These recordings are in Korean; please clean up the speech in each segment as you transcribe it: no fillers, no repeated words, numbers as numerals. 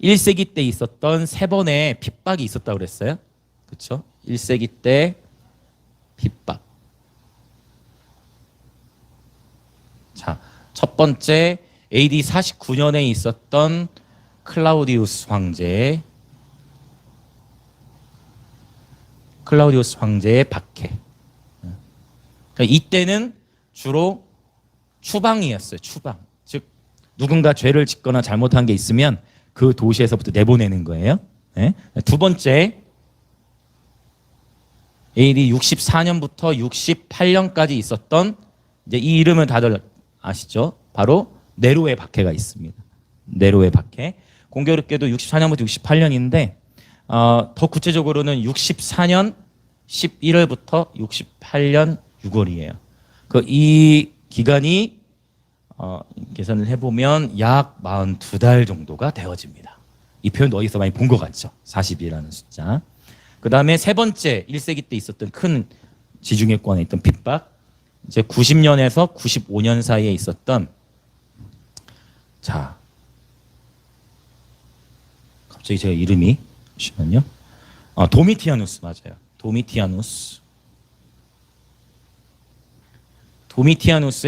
1세기 때 있었던 세 번의 핍박이 있었다고 그랬어요. 그렇죠? 1세기 때 핍박. 자, 첫 번째 AD 49년에 있었던 클라우디우스 황제의 박해. 그러니까 이때는 주로 추방이었어요. 추방. 즉 누군가 죄를 짓거나 잘못한 게 있으면 그 도시에서부터 내보내는 거예요. 네? 두 번째 AD 64년부터 68년까지 있었던 이제 이 이름은 다들 아시죠? 바로 네로의 박해가 있습니다. 네로의 박해. 공교롭게도 64년부터 68년인데 더 구체적으로는 64년 11월부터 68년 6월이에요. 이 기간이 계산을 해보면 약 42달 정도가 되어집니다. 이 표현 어디서 많이 본 것 같죠? 40이라는 숫자. 그 다음에 세 번째 1세기 때 있었던 큰 지중해권에 있던 핍박. 이제 90년에서 95년 사이에 있었던 자 갑자기 제가 이름이 잠시만요. 도미티아누스 맞아요. 도미티아누스의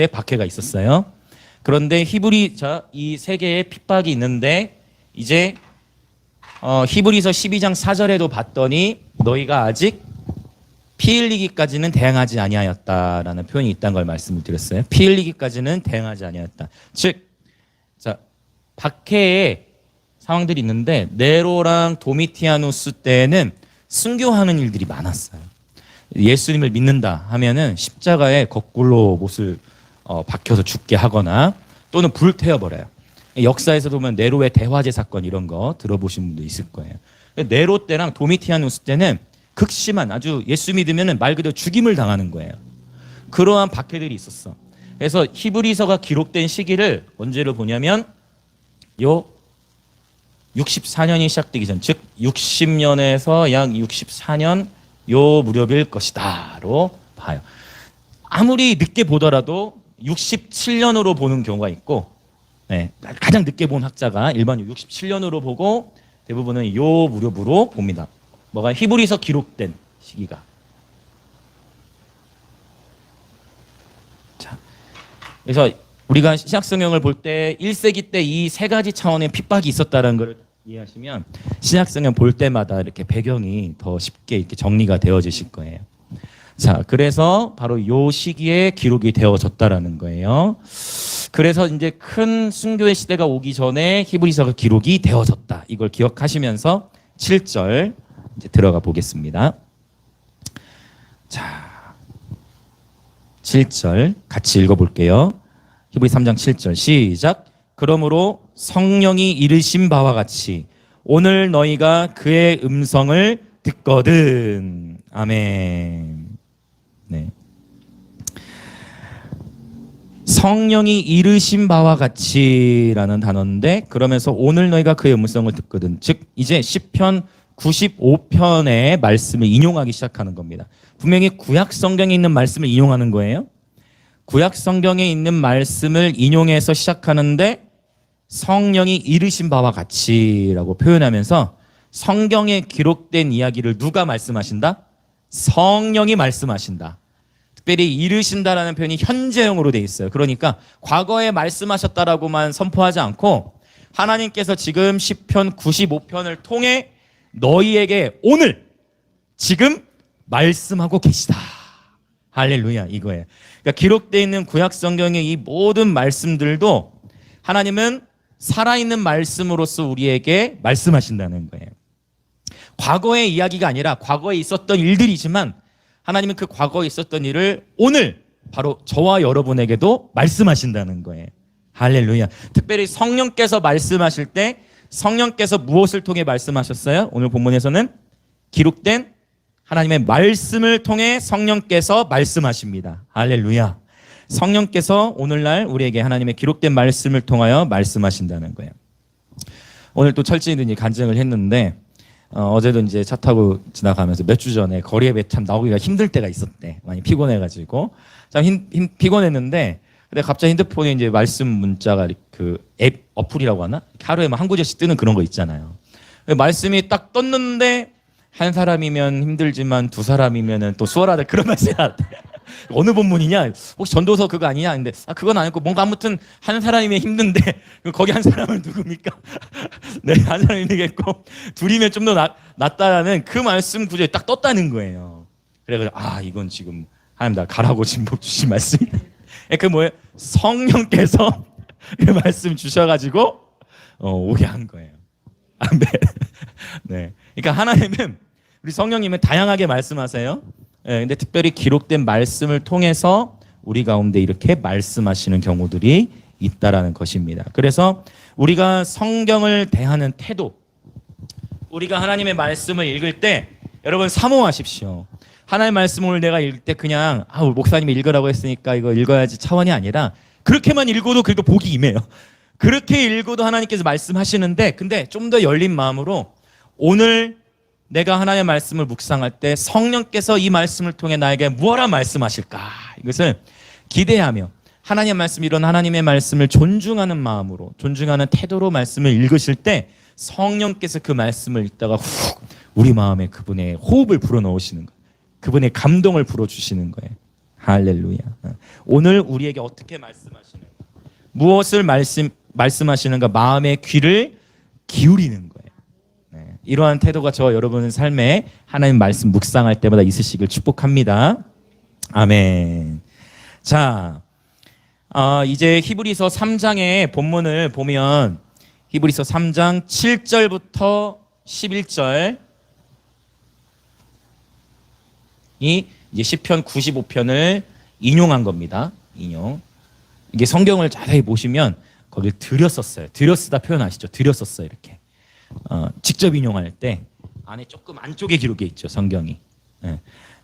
박해가 있었어요. 그런데 이 세 개의 핍박이 있는데 이제 히브리서 12장 4절에도 봤더니 너희가 아직 피 흘리기까지는 대항하지 아니하였다라는 표현이 있다는 걸 말씀을 드렸어요. 피 흘리기까지는 대항하지 아니하였다. 즉, 자 박해의 상황들이 있는데 네로랑 도미티아누스 때는 순교하는 일들이 많았어요. 예수님을 믿는다 하면은 십자가에 거꾸로 못을 박혀서 죽게 하거나 또는 불태워버려요. 역사에서 보면 네로의 대화제 사건 이런 거 들어보신 분도 있을 거예요. 네로 때랑 도미티아누스 때는 극심한 아주 예수 믿으면 말 그대로 죽임을 당하는 거예요. 그러한 박해들이 있었어. 그래서 히브리서가 기록된 시기를 언제로 보냐면 요 64년이 시작되기 전, 즉 60년에서 약 64년 요 무렵일 것이다로 봐요. 아무리 늦게 보더라도 67년으로 보는 경우가 있고, 네, 가장 늦게 본 학자가 일반적으로 67년으로 보고 대부분은 요 무렵으로 봅니다. 뭐가 히브리서 기록된 시기가. 자, 그래서 우리가 신약성경을 볼 때 1세기 때 이 세 가지 차원의 핍박이 있었다는 걸 이해하시면 신약성경 볼 때마다 이렇게 배경이 더 쉽게 이렇게 정리가 되어지실 거예요. 자, 그래서 바로 요 시기에 기록이 되어졌다라는 거예요. 그래서 이제 큰 순교의 시대가 오기 전에 히브리서가 기록이 되어졌다. 이걸 기억하시면서 7절 이제 들어가 보겠습니다. 자, 7절 같이 읽어볼게요. 히브리 3장 7절 시작. 그러므로 성령이 이르신 바와 같이 오늘 너희가 그의 음성을 듣거든. 아멘. 네. 성령이 이르신 바와 같이라는 단어인데 그러면서 오늘 너희가 그의 음성을 듣거든. 즉 이제 시편 95편의 말씀을 인용하기 시작하는 겁니다. 분명히 구약 성경에 있는 말씀을 인용하는 거예요. 구약 성경에 있는 말씀을 인용해서 시작하는데 성령이 이르신 바와 같이라고 표현하면서 성경에 기록된 이야기를 누가 말씀하신다? 성령이 말씀하신다. 특별히 이르신다라는 표현이 현재형으로 되어 있어요. 그러니까 과거에 말씀하셨다라고만 선포하지 않고 하나님께서 지금 시편 95편을 통해 너희에게 오늘 지금 말씀하고 계시다. 할렐루야, 이거예요. 그러니까 기록되어 있는 구약 성경의 이 모든 말씀들도 하나님은 살아있는 말씀으로서 우리에게 말씀하신다는 거예요. 과거의 이야기가 아니라 과거에 있었던 일들이지만 하나님은 그 과거에 있었던 일을 오늘 바로 저와 여러분에게도 말씀하신다는 거예요. 할렐루야. 특별히 성령께서 말씀하실 때 성령께서 무엇을 통해 말씀하셨어요? 오늘 본문에서는 기록된 하나님의 말씀을 통해 성령께서 말씀하십니다. 할렐루야. 성령께서 오늘날 우리에게 하나님의 기록된 말씀을 통하여 말씀하신다는 거예요. 오늘 또 철저히 간증을 했는데 어제도 이제 차 타고 지나가면서 몇 주 전에 거리에 참 나오기가 힘들 때가 있었대. 많이 피곤해가지고 참 피곤했는데 근데 갑자기 핸드폰에 이제 말씀 문자가 그 앱 어플이라고 하나? 하루에 한 구절씩 뜨는 그런 거 있잖아요. 말씀이 딱 떴는데 한 사람이면 힘들지만 두 사람이면은 또 수월하다 그런 말씀이 나왔대. 어느 본문이냐? 혹시 전도서 그거 아니냐? 근데 그건 아니고 뭔가 아무튼 한 사람이면 힘든데 거기 한 사람은 누굽니까? 네, 한 사람이 되겠고 둘이면 좀 더 낫다라는 그 말씀 구절이 딱 떴다는 거예요. 그래서 이건 지금 하나님 나 가라고 진복 주신 말씀이다. 그 뭐예요? 성령께서 그 말씀 주셔가지고 오게 한 거예요. 아멘. 네. 그러니까 하나님은 우리 성령님은 다양하게 말씀하세요. 네, 근데 특별히 기록된 말씀을 통해서 우리 가운데 이렇게 말씀하시는 경우들이 있다라는 것입니다. 그래서 우리가 성경을 대하는 태도, 우리가 하나님의 말씀을 읽을 때 여러분 사모하십시오. 하나님의 말씀을 내가 읽을 때 그냥 목사님이 읽으라고 했으니까 이거 읽어야지 차원이 아니라 그렇게만 읽어도 그래도 복이 임해요. 그렇게 읽어도 하나님께서 말씀하시는데 근데 좀 더 열린 마음으로 오늘 내가 하나님의 말씀을 묵상할 때 성령께서 이 말씀을 통해 나에게 무엇라 말씀하실까? 이것을 기대하며 하나님의 말씀, 이런 하나님의 말씀을 존중하는 마음으로, 존중하는 태도로 말씀을 읽으실 때 성령께서 그 말씀을 읽다가 훅 우리 마음에 그분의 호흡을 불어넣으시는 거예요. 그분의 감동을 불어주시는 거예요. 할렐루야. 오늘 우리에게 어떻게 말씀하시는가? 무엇을 말씀하시는가? 마음의 귀를 기울이는 거예요. 이러한 태도가 저와 여러분의 삶에 하나님 말씀 묵상할 때마다 있으시길 축복합니다. 아멘. 자, 이제 히브리서 3장의 본문을 보면 히브리서 3장 7절부터 11절이 이제 시편 95편을 인용한 겁니다. 인용. 이게 성경을 자세히 보시면 거길 들였었어요. 들였쓰다 표현 아시죠? 들였었어요. 이렇게. 직접 인용할 때 안에 조금 안쪽에 기록이 있죠. 성경이.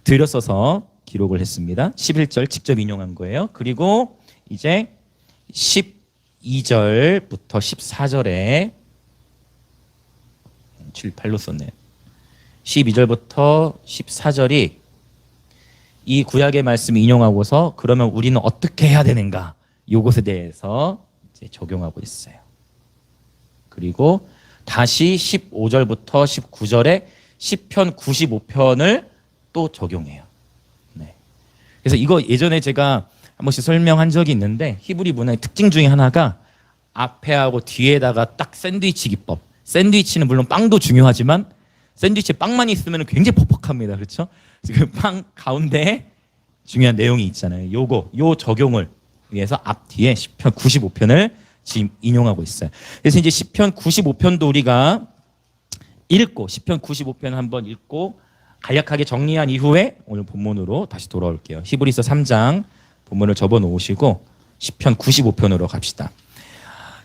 들여서서 기록을 했습니다. 11절 직접 인용한 거예요. 그리고 이제 12절부터 14절에 7, 8로 썼네요. 12절부터 14절이 이 구약의 말씀을 인용하고서 그러면 우리는 어떻게 해야 되는가? 이것에 대해서 이제 적용하고 있어요. 그리고 다시 15절부터 19절에 시편 95편을 또 적용해요. 네. 그래서 이거 예전에 제가 한 번씩 설명한 적이 있는데 히브리 문화의 특징 중에 하나가 앞에하고 뒤에다가 딱 샌드위치 기법. 샌드위치는 물론 빵도 중요하지만 샌드위치에 빵만 있으면 굉장히 퍽퍽합니다. 그렇죠? 지금 빵 가운데에 중요한 내용이 있잖아요. 요 적용을 위해서 앞 뒤에 시편 95편을 지금 인용하고 있어요. 그래서 이제 시편 95편도 우리가 읽고 시편 95편 한번 읽고 간략하게 정리한 이후에 오늘 본문으로 다시 돌아올게요. 히브리서 3장 본문을 접어 놓으시고 시편 95편으로 갑시다.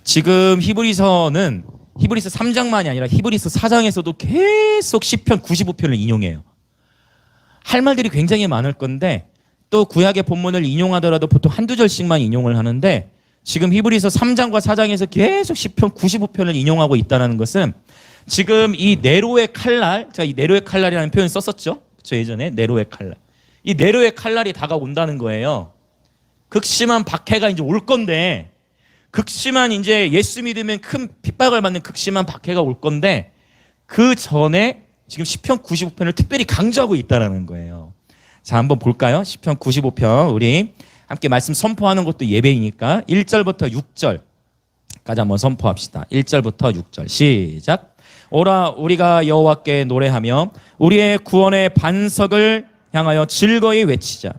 지금 히브리서는 히브리서 3장만이 아니라 히브리서 4장에서도 계속 시편 95편을 인용해요. 할 말들이 굉장히 많을 건데 또 구약의 본문을 인용하더라도 보통 한두 절씩만 인용을 하는데 지금 히브리서 3장과 4장에서 계속 시편 95편을 인용하고 있다는 것은 지금 이 네로의 칼날, 제가 이 네로의 칼날이라는 표현 썼었죠. 그렇죠? 예전에 네로의 칼날. 이 네로의 칼날이 다가온다는 거예요. 극심한 박해가 이제 올 건데 극심한 이제 예수 믿으면 큰 핍박을 받는 극심한 박해가 올 건데 그 전에 지금 시편 95편을 특별히 강조하고 있다는 거예요. 자, 한번 볼까요? 시편 95편 우리 함께 말씀 선포하는 것도 예배이니까 1절부터 6절까지 한번 선포합시다. 1절부터 6절 시작. 오라 우리가 여호와께 노래하며 우리의 구원의 반석을 향하여 즐거이 외치자.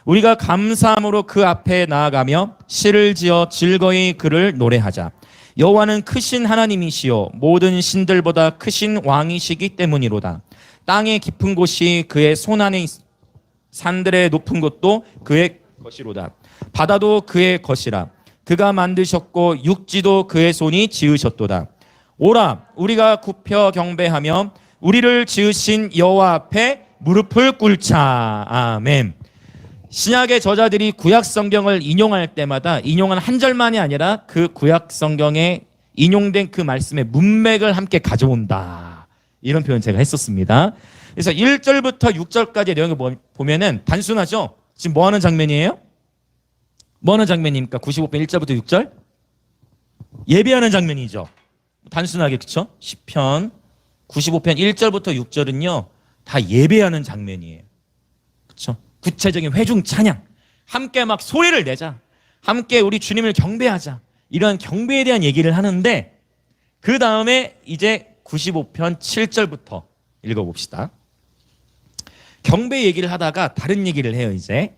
우리가 감사함으로 그 앞에 나아가며 시를 지어 즐거이 그를 노래하자. 여호와는 크신 하나님이시요 모든 신들보다 크신 왕이시기 때문이로다. 땅의 깊은 곳이 그의 손 안에 있 산들의 높은 곳도 그의 것이로다. 바다도 그의 것이라. 그가 만드셨고 육지도 그의 손이 지으셨도다. 오라 우리가 굽혀 경배하며 우리를 지으신 여호와 앞에 무릎을 꿇자. 아멘. 신약의 저자들이 구약 성경을 인용할 때마다 인용한 한 절만이 아니라 그 구약 성경에 인용된 그 말씀의 문맥을 함께 가져온다. 이런 표현 제가 했었습니다. 그래서 1절부터 6절까지의 내용을 보면은 단순하죠. 지금 뭐 하는 장면이에요? 뭐 하는 장면입니까? 95편 1절부터 6절? 예배하는 장면이죠. 단순하게, 그쵸? 10편 95편 1절부터 6절은요 다 예배하는 장면이에요. 그쵸? 구체적인 회중 찬양, 함께 막 소리를 내자, 함께 우리 주님을 경배하자, 이런 경배에 대한 얘기를 하는데, 그 다음에 이제 95편 7절부터 읽어봅시다. 경배 얘기를 하다가 다른 얘기를 해요. 이제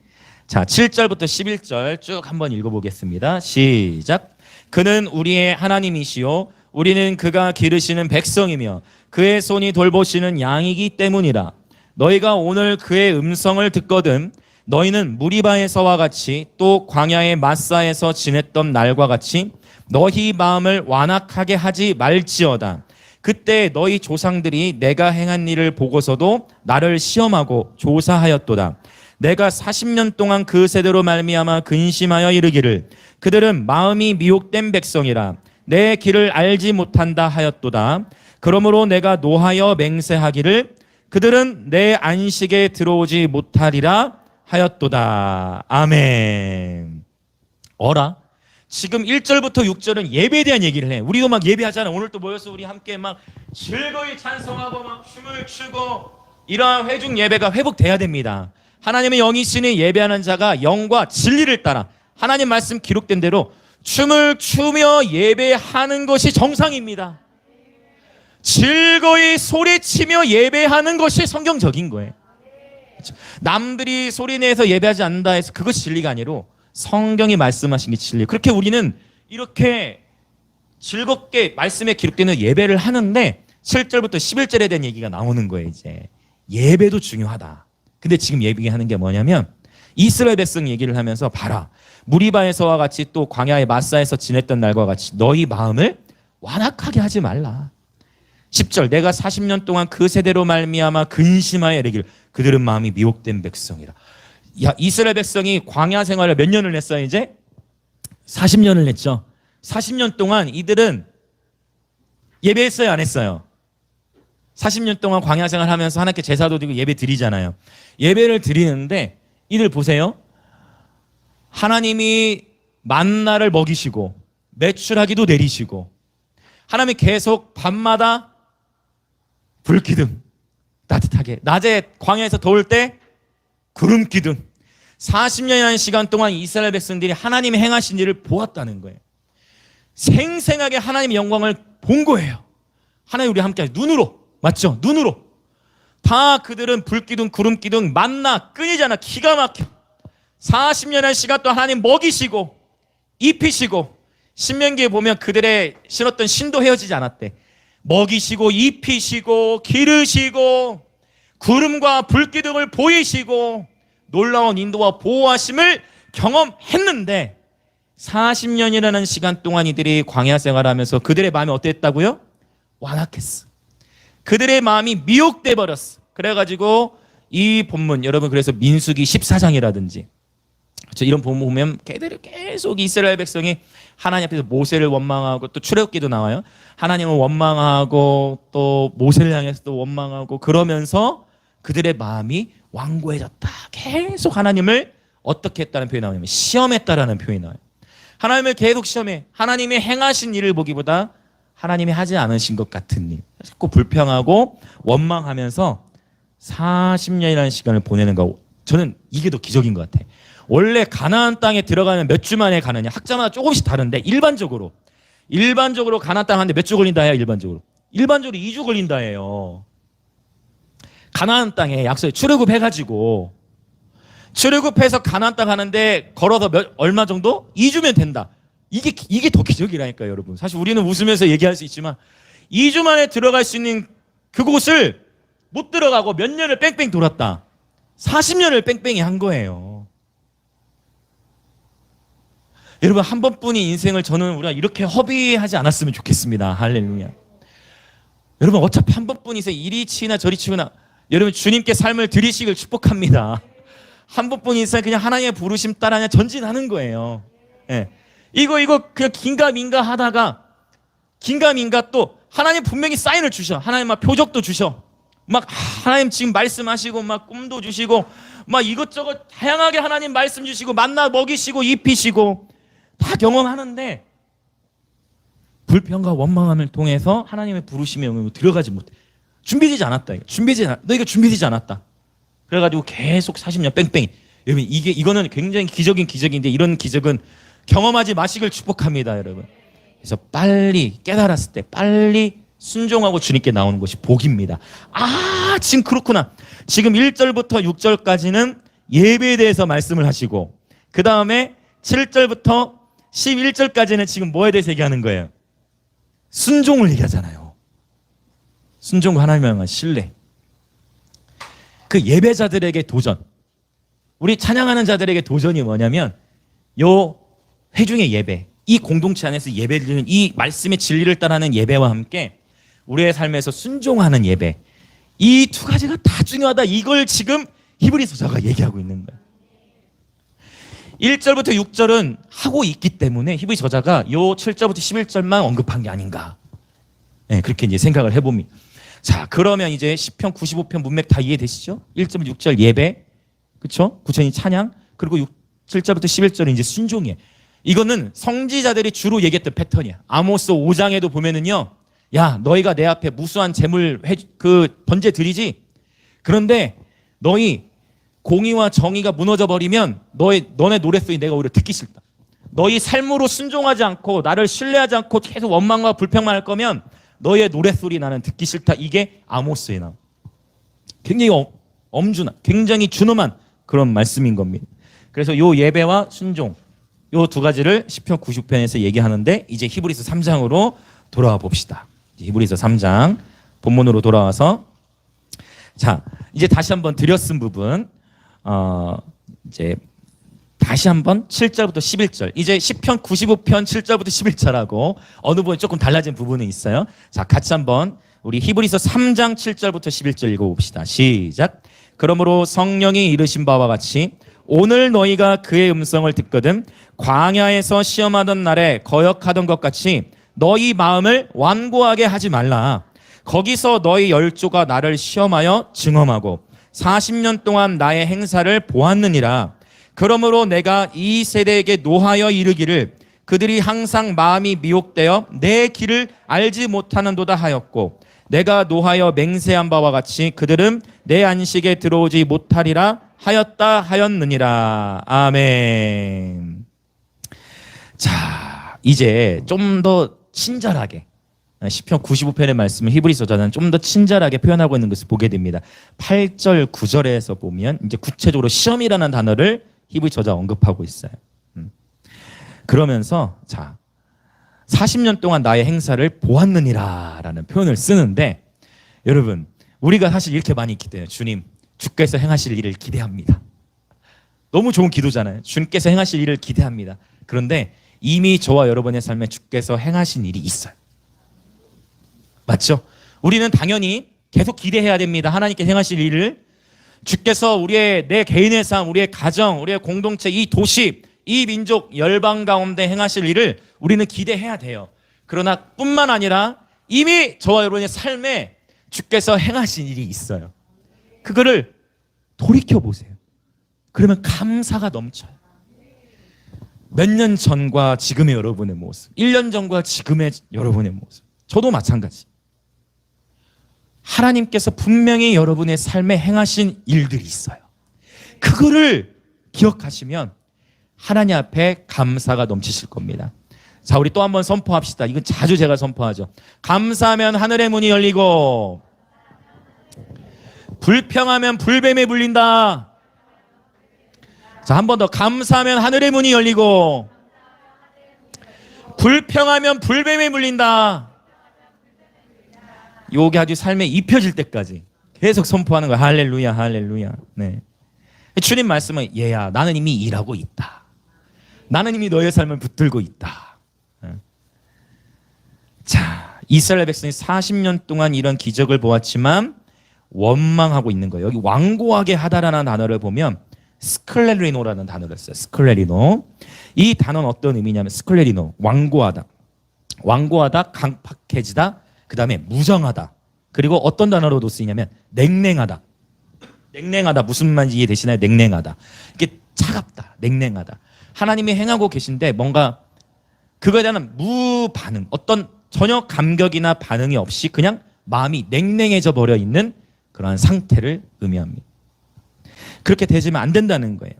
자, 7절부터 11절 쭉 한번 읽어보겠습니다. 시작. 그는 우리의 하나님이시요 우리는 그가 기르시는 백성이며 그의 손이 돌보시는 양이기 때문이라. 너희가 오늘 그의 음성을 듣거든 너희는 무리바에서와 같이 또 광야의 마사에서 지냈던 날과 같이 너희 마음을 완악하게 하지 말지어다. 그때 너희 조상들이 내가 행한 일을 보고서도 나를 시험하고 조사하였도다. 내가 40년 동안 그 세대로 말미암아 근심하여 이르기를 그들은 마음이 미혹된 백성이라 내 길을 알지 못한다 하였도다. 그러므로 내가 노하여 맹세하기를 그들은 내 안식에 들어오지 못하리라 하였도다. 아멘. 어라? 지금 1절부터 6절은 예배에 대한 얘기를 해. 우리도 막 예배하잖아. 오늘 또 모여서 우리 함께 막 즐거이 찬송하고 막 춤을 추고, 이러한 회중 예배가 회복돼야 됩니다. 하나님의 영이시니 예배하는 자가 영과 진리를 따라 하나님 말씀 기록된 대로 춤을 추며 예배하는 것이 정상입니다. 즐거이 소리치며 예배하는 것이 성경적인 거예요. 남들이 소리내서 예배하지 않는다 해서 그것이 진리가 아니로 성경이 말씀하신 게 진리예요. 그렇게 우리는 이렇게 즐겁게 말씀에 기록되는 예배를 하는데 7절부터 11절에 대한 얘기가 나오는 거예요. 이제 예배도 중요하다. 근데 지금 얘기하는 게 뭐냐면 이스라엘 백성 얘기를 하면서 봐라, 무리바에서와 같이 또 광야의 마사에서 지냈던 날과 같이 너희 마음을 완악하게 하지 말라. 10절 내가 40년 동안 그 세대로 말미암아 근심하여 이르기를 그들은 마음이 미혹된 백성이라. 야, 이스라엘 백성이 광야 생활을 몇 년을 했어요? 이제 40년을 했죠. 40년 동안 이들은 예배했어요, 안 했어요? 40년 동안 광야 생활하면서 하나님께 제사도 드리고 예배 드리잖아요. 예배를 드리는데 이들 보세요. 하나님이 만나를 먹이시고 메추라기도 내리시고 하나님이 계속 밤마다 불기둥 따뜻하게, 낮에 광야에서 더울 때 구름 기둥, 40년이라는 시간 동안 이스라엘 백성들이 하나님이 행하신 일을 보았다는 거예요. 생생하게 하나님의 영광을 본 거예요. 하나님 우리 함께 눈으로, 맞죠? 눈으로. 다 그들은 불기둥, 구름 기둥, 만나 끊이잖아. 기가 막혀. 40년의 시간 동안 하나님 먹이시고 입히시고, 신명기에 보면 그들의 신었던 신도 헤어지지 않았대. 먹이시고 입히시고 기르시고 구름과 불기둥을 보이시고 놀라운 인도와 보호하심을 경험했는데 40년이라는 시간 동안 이들이 광야 생활하면서 그들의 마음이 어땠다고요? 완악했어. 그들의 마음이 미혹돼 버렸어. 그래가지고 이 본문, 여러분 그래서 민수기 14장이라든지 이런 본문 보면 걔들이 계속 이스라엘 백성이 하나님 앞에서 모세를 원망하고, 또 출애굽기도 나와요. 하나님을 원망하고 또 모세를 향해서 또 원망하고, 그러면서 그들의 마음이 완고해졌다. 계속 하나님을 어떻게 했다는 표현이 나오냐면 시험했다라는 표현이 나와요. 하나님을 계속 시험해. 하나님이 행하신 일을 보기보다 하나님이 하지 않으신 것 같은 일, 자꾸 불평하고 원망하면서 40년이라는 시간을 보내는 거, 저는 이게 더 기적인 것 같아. 원래 가나안 땅에 들어가면 몇 주 만에 가느냐, 학자마다 조금씩 다른데 일반적으로 가나안 땅 하는데 몇 주 걸린다 해요. 일반적으로 2주 걸린다 해요. 가나안 땅에 약속에 출애굽해가지고 출애굽해서 가나안 땅 가는데 걸어서 얼마 정도? 2주면 된다. 이게 더 기적이라니까요, 여러분. 사실 우리는 웃으면서 얘기할 수 있지만 2주 만에 들어갈 수 있는 그곳을 못 들어가고 몇 년을 뺑뺑 돌았다. 40년을 뺑뺑이 한 거예요. 여러분, 한 번뿐인 인생을 저는 우리가 이렇게 허비하지 않았으면 좋겠습니다. 할렐루야. 여러분, 어차피 한 번뿐인 인생, 이리 치나 저리 치거나, 여러분 주님께 삶을 드리시길 축복합니다. 한 번뿐인 인생 그냥 하나님의 부르심 따라 그냥 전진하는 거예요. 예. 이거 그냥 긴가민가 하다가 긴가민가 또 하나님 분명히 사인을 주셔. 하나님 막 표적도 주셔. 막 하나님 지금 말씀하시고 막 꿈도 주시고 막 이것저것 다양하게 하나님 말씀 주시고 만나 먹이시고 입히시고 다 경험하는데 불평과 원망함을 통해서 하나님의 부르심에 들어가지 못해. 준비되지 않았다. 너희가 준비되지 않았다. 그래가지고 계속 40년 뺑뺑이. 여러분 이거는 굉장히 기적인데 이런 기적은 경험하지 마시길 축복합니다, 여러분. 그래서 빨리 깨달았을 때 빨리 순종하고 주님께 나오는 것이 복입니다. 아, 지금 그렇구나. 지금 1절부터 6절까지는 예배에 대해서 말씀을 하시고 그 다음에 7절부터 11절까지는 지금 뭐에 대해서 얘기하는 거예요? 순종을 얘기하잖아요. 순종과 하나님을 향한 신뢰. 그 예배자들에게 도전. 우리 찬양하는 자들에게 도전이 뭐냐면 요 회중의 예배, 이 공동체 안에서 예배드리는 이 말씀의 진리를 따르는 예배와 함께 우리의 삶에서 순종하는 예배, 이 두 가지가 다 중요하다. 이걸 지금 히브리서자가 얘기하고 있는 거예요. 1절부터 6절은 하고 있기 때문에 히브리서자가 요 7절부터 11절만 언급한 게 아닌가. 네, 그렇게 이제 생각을 해봅니다. 자, 그러면 이제 10편, 95편 문맥 다 이해되시죠? 1절, 6절 예배, 그렇죠? 9천이 찬양, 그리고 7절부터 11절은 이제 순종이에요. 이거는 성지자들이 주로 얘기했던 패턴이야. 아모스 5장에도 보면은요, 야, 너희가 내 앞에 무수한 재물 번제 드리지? 그런데 너희 공의와 정의가 무너져 버리면 너네 노랫소리 내가 오히려 듣기 싫다. 너희 삶으로 순종하지 않고 나를 신뢰하지 않고 계속 원망과 불평만 할 거면 너의 노랫소리 나는 듣기 싫다. 이게 아모스에 나와. 굉장히 엄준한, 굉장히 준엄한 그런 말씀인 겁니다. 그래서 요 예배와 순종, 요 두 가지를 시편 90편에서 얘기하는데 이제 히브리서 3장으로 돌아와 봅시다. 히브리서 3장 본문으로 돌아와서 자, 이제 다시 한번 드렸은 부분 이제 다시 한번 7절부터 11절. 이제 시편 95편 7절부터 11절하고 어느 부분이 조금 달라진 부분이 있어요. 자, 같이 한번 우리 히브리서 3장 7절부터 11절 읽어봅시다. 시작. 그러므로 성령이 이르신 바와 같이 오늘 너희가 그의 음성을 듣거든 광야에서 시험하던 날에 거역하던 것 같이 너희 마음을 완고하게 하지 말라. 거기서 너희 열조가 나를 시험하여 증험하고 40년 동안 나의 행사를 보았느니라. 그러므로 내가 이 세대에게 노하여 이르기를 그들이 항상 마음이 미혹되어 내 길을 알지 못하는도다 하였고 내가 노하여 맹세한 바와 같이 그들은 내 안식에 들어오지 못하리라 하였다 하였느니라. 아멘. 자, 이제 좀 더 친절하게 시편 95편의 말씀을 히브리서자는 좀 더 친절하게 표현하고 있는 것을 보게 됩니다. 8절, 9절에서 보면 이제 구체적으로 시험이라는 단어를 히브리서자 언급하고 있어요. 그러면서 자, 40년 동안 나의 행사를 보았느니라 라는 표현을 쓰는데 여러분, 우리가 사실 이렇게 많이 기도해요. 주님, 주께서 행하실 일을 기대합니다. 너무 좋은 기도잖아요. 주님께서 행하실 일을 기대합니다. 그런데 이미 저와 여러분의 삶에 주께서 행하신 일이 있어요. 맞죠? 우리는 당연히 계속 기대해야 됩니다. 하나님께 행하실 일을. 주께서 내 개인의 삶, 우리의 가정, 우리의 공동체, 이 도시, 이 민족, 열방 가운데 행하실 일을 우리는 기대해야 돼요. 그러나 뿐만 아니라 이미 저와 여러분의 삶에 주께서 행하신 일이 있어요. 그거를 돌이켜보세요. 그러면 감사가 넘쳐요. 몇 년 전과 지금의 여러분의 모습, 1년 전과 지금의 여러분의 모습, 저도 마찬가지. 하나님께서 분명히 여러분의 삶에 행하신 일들이 있어요. 그거를 기억하시면 하나님 앞에 감사가 넘치실 겁니다. 자, 우리 또 한번 선포합시다. 이건 자주 제가 선포하죠. 감사하면 하늘의 문이 열리고 불평하면 불뱀에 물린다. 자, 한 번 더. 감사하면 하늘의 문이 열리고 불평하면 불뱀에 물린다. 요게 아주 삶에 입혀질 때까지 계속 선포하는 거야. 할렐루야, 할렐루야. 네. 주님 말씀은 얘야, 나는 이미 일하고 있다. 나는 이미 너의 삶을 붙들고 있다. 자, 이스라엘 백성이 40년 동안 이런 기적을 보았지만 원망하고 있는 거예요. 여기 완고하게 하다라는 단어를 보면 스클레리노라는 단어를 써요. 스클레리노. 이 단어는 어떤 의미냐면 스클레리노, 완고하다. 완고하다, 강팍해지다, 그 다음에 무정하다. 그리고 어떤 단어로도 쓰이냐면 냉랭하다. 냉랭하다. 무슨 말인지 이해되시나요? 냉랭하다. 이게 차갑다. 냉랭하다. 하나님이 행하고 계신데 뭔가 그거에 대한 무반응, 어떤 전혀 감격이나 반응이 없이 그냥 마음이 냉랭해져 버려 있는 그러한 상태를 의미합니다. 그렇게 되지면 안 된다는 거예요.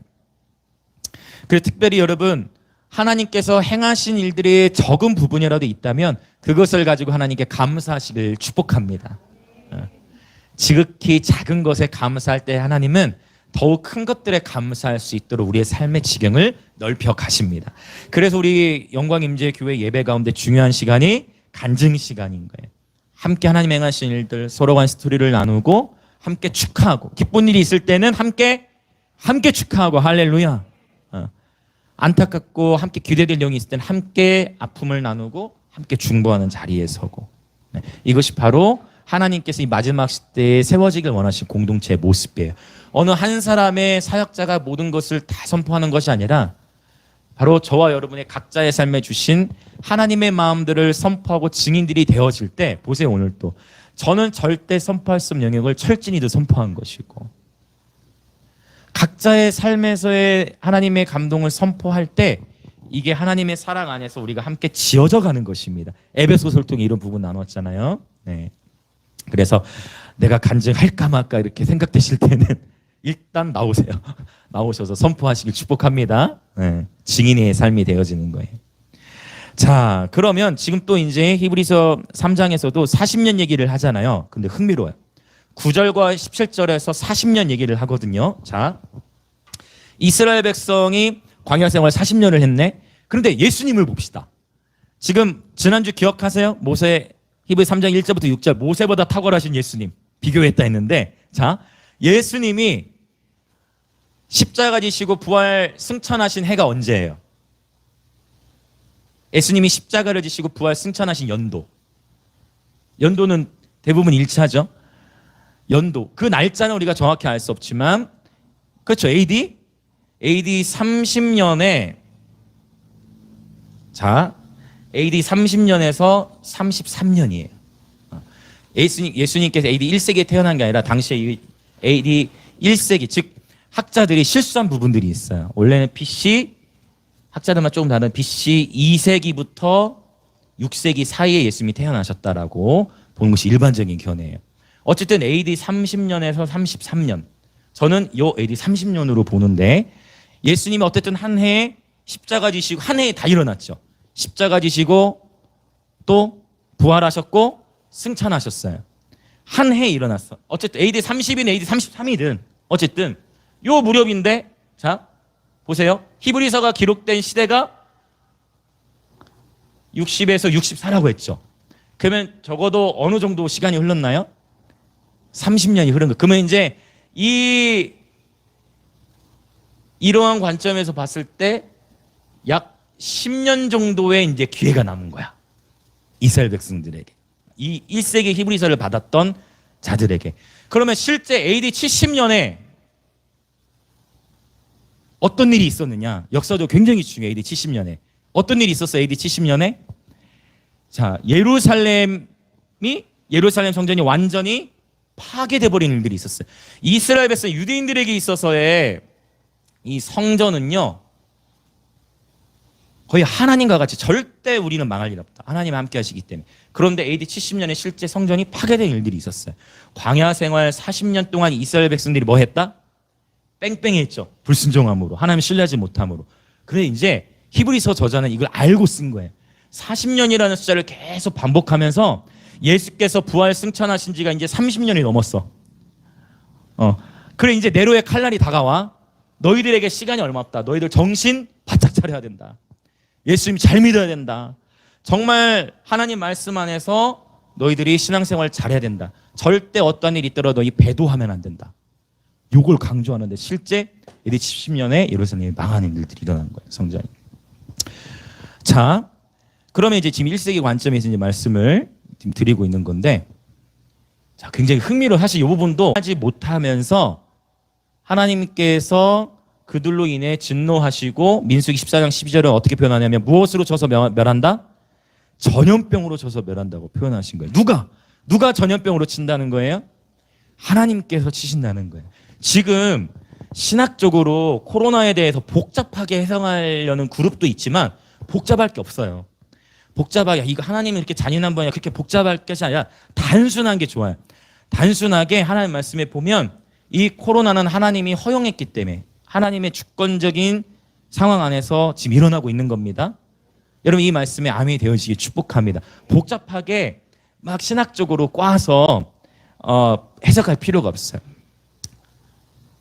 그래서 특별히 여러분, 하나님께서 행하신 일들이 적은 부분이라도 있다면 그것을 가지고 하나님께 감사하시길 축복합니다. 지극히 작은 것에 감사할 때 하나님은 더욱 큰 것들에 감사할 수 있도록 우리의 삶의 지경을 넓혀 가십니다. 그래서 우리 영광임재교회 예배 가운데 중요한 시간이 간증 시간인 거예요. 함께 하나님 행하신 일들, 서로 간 스토리를 나누고 함께 축하하고, 기쁜 일이 있을 때는 함께 축하하고, 할렐루야. 안타깝고 함께 기대될 영이 있을 때는 함께 아픔을 나누고 함께 중보하는 자리에 서고, 이것이 바로 하나님께서 이 마지막 시대에 세워지길 원하신 공동체의 모습이에요. 어느 한 사람의 사역자가 모든 것을 다 선포하는 것이 아니라 바로 저와 여러분의 각자의 삶에 주신 하나님의 마음들을 선포하고 증인들이 되어질 때, 보세요. 오늘 또 저는 절대 선포할 수 없는 영역을 철진이도 선포한 것이고, 각자의 삶에서의 하나님의 감동을 선포할 때 이게 하나님의 사랑 안에서 우리가 함께 지어져 가는 것입니다. 에베소서를 통해 이런 부분 나눴잖아요. 네. 그래서 내가 간증할까 말까 이렇게 생각되실 때는 일단 나오세요. 나오셔서 선포하시길 축복합니다. 네. 증인의 삶이 되어지는 거예요. 자, 그러면 지금 또 이제 히브리서 3장에서도 40년 얘기를 하잖아요. 근데 흥미로워요. 9절과 17절에서 40년 얘기를 하거든요. 자, 이스라엘 백성이 광야 생활 40년을 했네. 그런데 예수님을 봅시다. 지금 지난주 기억하세요? 모세, 히브리 3장 1절부터 6절, 모세보다 탁월하신 예수님 비교했다 했는데, 자, 예수님이 십자가 지시고 부활 승천하신 해가 언제예요? 예수님이 십자가를 지시고 부활 승천하신 연도. 연도는 대부분 일치하죠. 연도. 그 날짜는 우리가 정확히 알 수 없지만, 그렇죠. AD 30년에, 자, AD 30년에서 33년이에요. 예수님께서 AD 1세기에 태어난 게 아니라 당시에 AD 1세기, 즉 학자들이 실수한 부분들이 있어요. 원래는 BC, 학자들만 조금 다른 BC 2세기부터 6세기 사이에 예수님이 태어나셨다라고 보는 것이 일반적인 견해예요. 어쨌든 AD 30년에서 33년. 저는 요 AD 30년으로 보는데, 예수님이 어쨌든 한 해에 십자가 지시고, 한 해에 다 일어났죠. 십자가 지시고 또 부활하셨고 승천하셨어요. 한 해에 일어났어. 어쨌든 AD 30이든 AD 33이든 어쨌든 요 무렵인데, 자 보세요. 히브리서가 기록된 시대가 60에서 64라고 했죠. 그러면 적어도 어느 정도 시간이 흘렀나요? 30년이 흐른 거. 그러면 이제 이러한 관점에서 봤을 때 약 10년 정도의 이제 기회가 남은 거야. 이스라엘 백성들에게. 이 1세기 히브리서를 받았던 자들에게. 그러면 실제 AD 70년에 어떤 일이 있었느냐? 역사도 굉장히 중요해. AD 70년에. 어떤 일이 있었어? AD 70년에? 자, 예루살렘 성전이 완전히 파괴돼 버린 일들이 있었어요. 이스라엘 백성 유대인들에게 있어서의 이 성전은요, 거의 하나님과 같이 절대 우리는 망할 일 없다. 하나님 함께 하시기 때문에. 그런데 AD 70년에 실제 성전이 파괴된 일들이 있었어요. 광야 생활 40년 동안 이스라엘 백성들이 뭐 했다? 뺑뺑이 했죠. 불순종함으로, 하나님 신뢰하지 못함으로. 그래 이제 히브리서 저자는 이걸 알고 쓴 거예요. 40년이라는 숫자를 계속 반복하면서 예수께서 부활 승천하신 지가 이제 30년이 넘었어. 그래 이제 네로의 칼날이 다가와. 너희들에게 시간이 얼마 없다. 너희들 정신 바짝 차려야 된다. 예수님 잘 믿어야 된다. 정말 하나님 말씀 안에서 너희들이 신앙생활 잘해야 된다. 절대 어떠한 일이 있더라도 너희 배도하면 안 된다. 요걸 강조하는데 실제 AD 70년에 예루살렘이 망하는 일들이 일어난 거예요. 성전이. 자, 그러면 이제 지금 1세기 관점에서 이제 말씀을 지금 드리고 있는 건데, 자, 굉장히 흥미로워. 사실 이 부분도 하지 못하면서 하나님께서 그들로 인해 진노하시고, 민수기 14장 12절은 어떻게 표현하냐면 무엇으로 져서 멸한다? 전염병으로 져서 멸한다고 표현하신 거예요. 누가 전염병으로 친다는 거예요? 하나님께서 치신다는 거예요. 지금 신학적으로 코로나에 대해서 복잡하게 해석하려는 그룹도 있지만 복잡할 게 없어요. 복잡하게 이거 하나님이 이렇게 잔인한 분이야 그렇게 복잡할 것이 아니라 단순한 게 좋아요. 단순하게 하나님 말씀에 보면 이 코로나는 하나님이 허용했기 때문에 하나님의 주권적인 상황 안에서 지금 일어나고 있는 겁니다. 여러분 이 말씀에 아멘이 되어지기 축복합니다. 복잡하게 막 신학적으로 꽈서 해석할 필요가 없어요.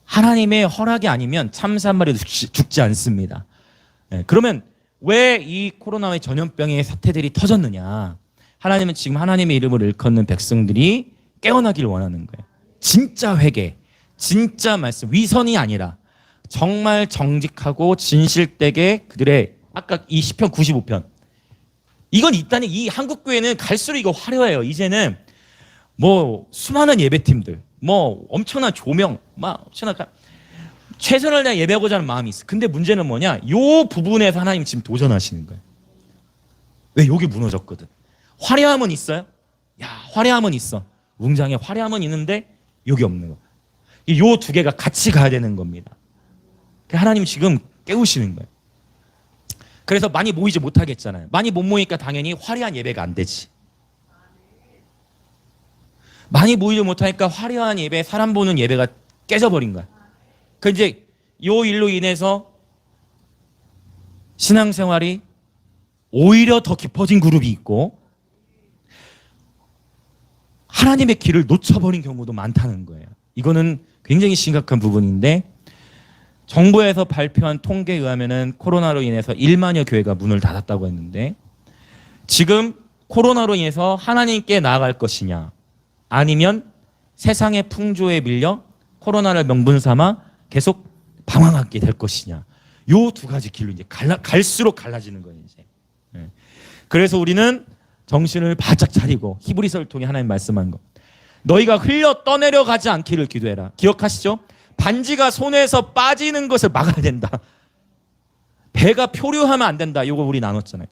하나님의 허락이 아니면 참새 한 마리도 죽지 않습니다. 그러면 왜 이 코로나의 전염병의 사태들이 터졌느냐? 하나님은 지금 하나님의 이름을 일컫는 백성들이 깨어나기를 원하는 거예요. 진짜 회개, 진짜 말씀, 위선이 아니라 정말 정직하고 진실되게 그들의 아까 이 시편 95편 이건 있다니 이 한국교회는 갈수록 이거 화려해요. 이제는 뭐 수많은 예배팀들 뭐 엄청난 조명 막 엄청난 최선을 다해 예배하고자 하는 마음이 있어. 근데 문제는 뭐냐? 요 부분에서 하나님 지금 도전하시는 거예요. 왜? 여기 무너졌거든. 화려함은 있어요? 야 화려함은 있어. 웅장해 화려함은 있는데 여기 없는 거. 요 두 개가 같이 가야 되는 겁니다. 하나님 지금 깨우시는 거예요. 그래서 많이 모이지 못하겠잖아요. 많이 못 모이니까 당연히 화려한 예배가 안 되지. 많이 모이지 못하니까 화려한 예배, 사람 보는 예배가 깨져버린 거야. 그 이제 요 일로 인해서 신앙생활이 오히려 더 깊어진 그룹이 있고 하나님의 길을 놓쳐버린 경우도 많다는 거예요. 이거는 굉장히 심각한 부분인데 정부에서 발표한 통계에 의하면은 코로나로 인해서 1만여 교회가 문을 닫았다고 했는데 지금 코로나로 인해서 하나님께 나아갈 것이냐 아니면 세상의 풍조에 밀려 코로나를 명분 삼아 계속 방황하게 될 것이냐 요 두 가지 길로 이제 갈수록 갈라지는 거예요 이제. 그래서 우리는 정신을 바짝 차리고 히브리서를 통해 하나님 말씀한 거 너희가 흘려 떠내려가지 않기를 기도해라. 기억하시죠? 반지가 손에서 빠지는 것을 막아야 된다. 배가 표류하면 안 된다. 이거 우리 나눴잖아요.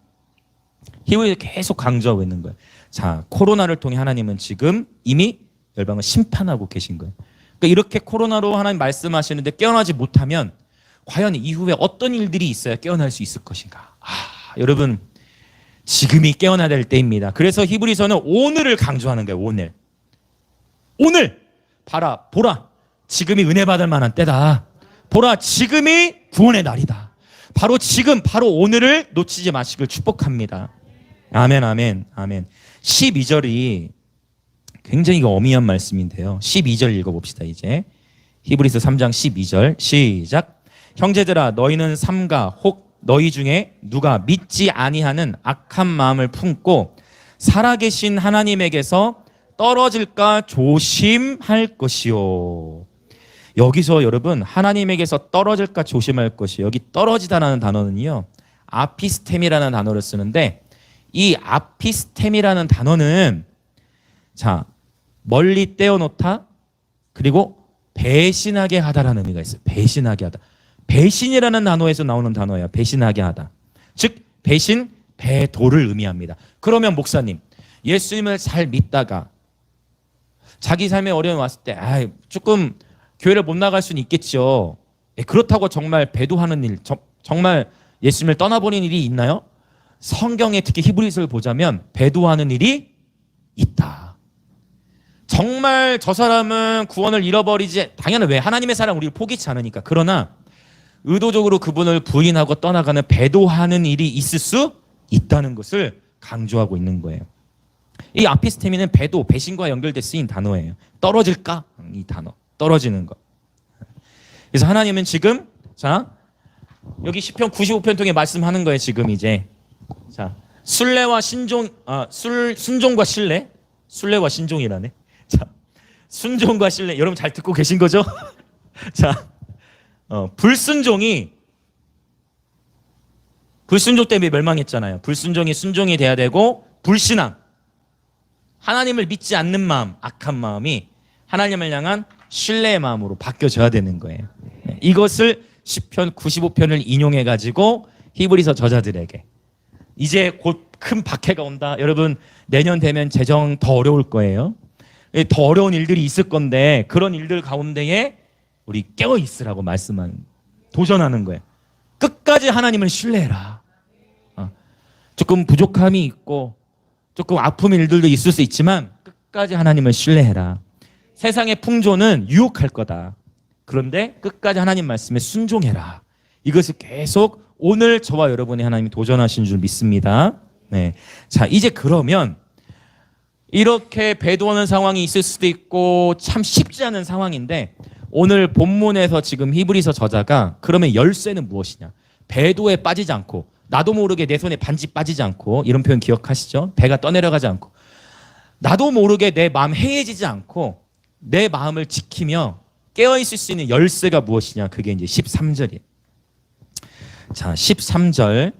히브리서 계속 강조하고 있는 거예요. 자, 코로나를 통해 하나님은 지금 이미 열방을 심판하고 계신 거예요. 그러니까 이렇게 코로나로 하나님 말씀하시는데 깨어나지 못하면 과연 이후에 어떤 일들이 있어야 깨어날 수 있을 것인가? 여러분 지금이 깨어나야 될 때입니다. 그래서 히브리서는 오늘을 강조하는 거예요. 오늘 봐라 보라 지금이 은혜 받을 만한 때다. 보라 지금이 구원의 날이다. 바로 지금 바로 오늘을 놓치지 마시길 축복합니다. 아멘 아멘 아멘. 12절이 굉장히 어미한 말씀인데요. 12절 읽어봅시다. 이제 히브리서 3장 12절 시작. 형제들아 너희는 삼가 혹 너희 중에 누가 믿지 아니하는 악한 마음을 품고 살아계신 하나님에게서 떨어질까 조심할 것이요. 여기서 여러분 하나님에게서 떨어질까 조심할 것이요. 여기 떨어지다라는 단어는요. 아피스템이라는 단어를 쓰는데 이 아피스템이라는 단어는 자 멀리 떼어놓다 그리고 배신하게 하다라는 의미가 있어요. 배신하게 하다. 배신이라는 단어에서 나오는 단어예요. 배신하게 하다. 즉 배신, 배도를 의미합니다. 그러면 목사님 예수님을 잘 믿다가 자기 삶에 어려움이 왔을 때 조금 교회를 못 나갈 수는 있겠죠. 그렇다고 정말 배도하는 일, 정말 예수님을 떠나버리는 일이 있나요? 성경에 특히 히브리서를 보자면 배도하는 일이 있다. 정말 저 사람은 구원을 잃어버리지 당연히 왜? 하나님의 사랑 우리를 포기치 않으니까. 그러나 의도적으로 그분을 부인하고 떠나가는 배도하는 일이 있을 수 있다는 것을 강조하고 있는 거예요. 이 아피스테미는 배도, 배신과 연결돼 쓰인 단어예요. 떨어질까? 이 단어. 떨어지는 거. 그래서 하나님은 지금 자 여기 시편 95편 통해 말씀하는 거예요. 지금 이제 자 순례와 신종 순종과 신뢰 순례와 신종이라네. 자 순종과 신뢰 여러분 잘 듣고 계신 거죠? 자 불순종이 불순종 때문에 멸망했잖아요. 불순종이 순종이 돼야 되고 불신앙 하나님을 믿지 않는 마음 악한 마음이 하나님을 향한 신뢰의 마음으로 바뀌어져야 되는 거예요. 이것을 시편 95편을 인용해 가지고 히브리서 저자들에게 이제 곧 큰 박해가 온다. 여러분 내년 되면 재정 더 어려울 거예요. 더 어려운 일들이 있을 건데 그런 일들 가운데에 우리 깨어 있으라고 말씀하는, 도전하는 거예요. 끝까지 하나님을 신뢰해라. 조금 부족함이 있고 조금 아픈 일들도 있을 수 있지만 끝까지 하나님을 신뢰해라. 세상의 풍조는 유혹할 거다. 그런데 끝까지 하나님 말씀에 순종해라. 이것을 계속 오늘 저와 여러분이 하나님이 도전하신 줄 믿습니다. 네. 자, 이제 그러면 이렇게 배도하는 상황이 있을 수도 있고 참 쉽지 않은 상황인데, 오늘 본문에서 지금 히브리서 저자가 그러면 열쇠는 무엇이냐? 배도에 빠지지 않고, 나도 모르게 내 손에 반지 빠지지 않고, 이런 표현 기억하시죠? 배가 떠내려가지 않고, 나도 모르게 내 마음 해해지지 않고 내 마음을 지키며 깨어있을 수 있는 열쇠가 무엇이냐? 그게 이제 13절이에요. 자, 13절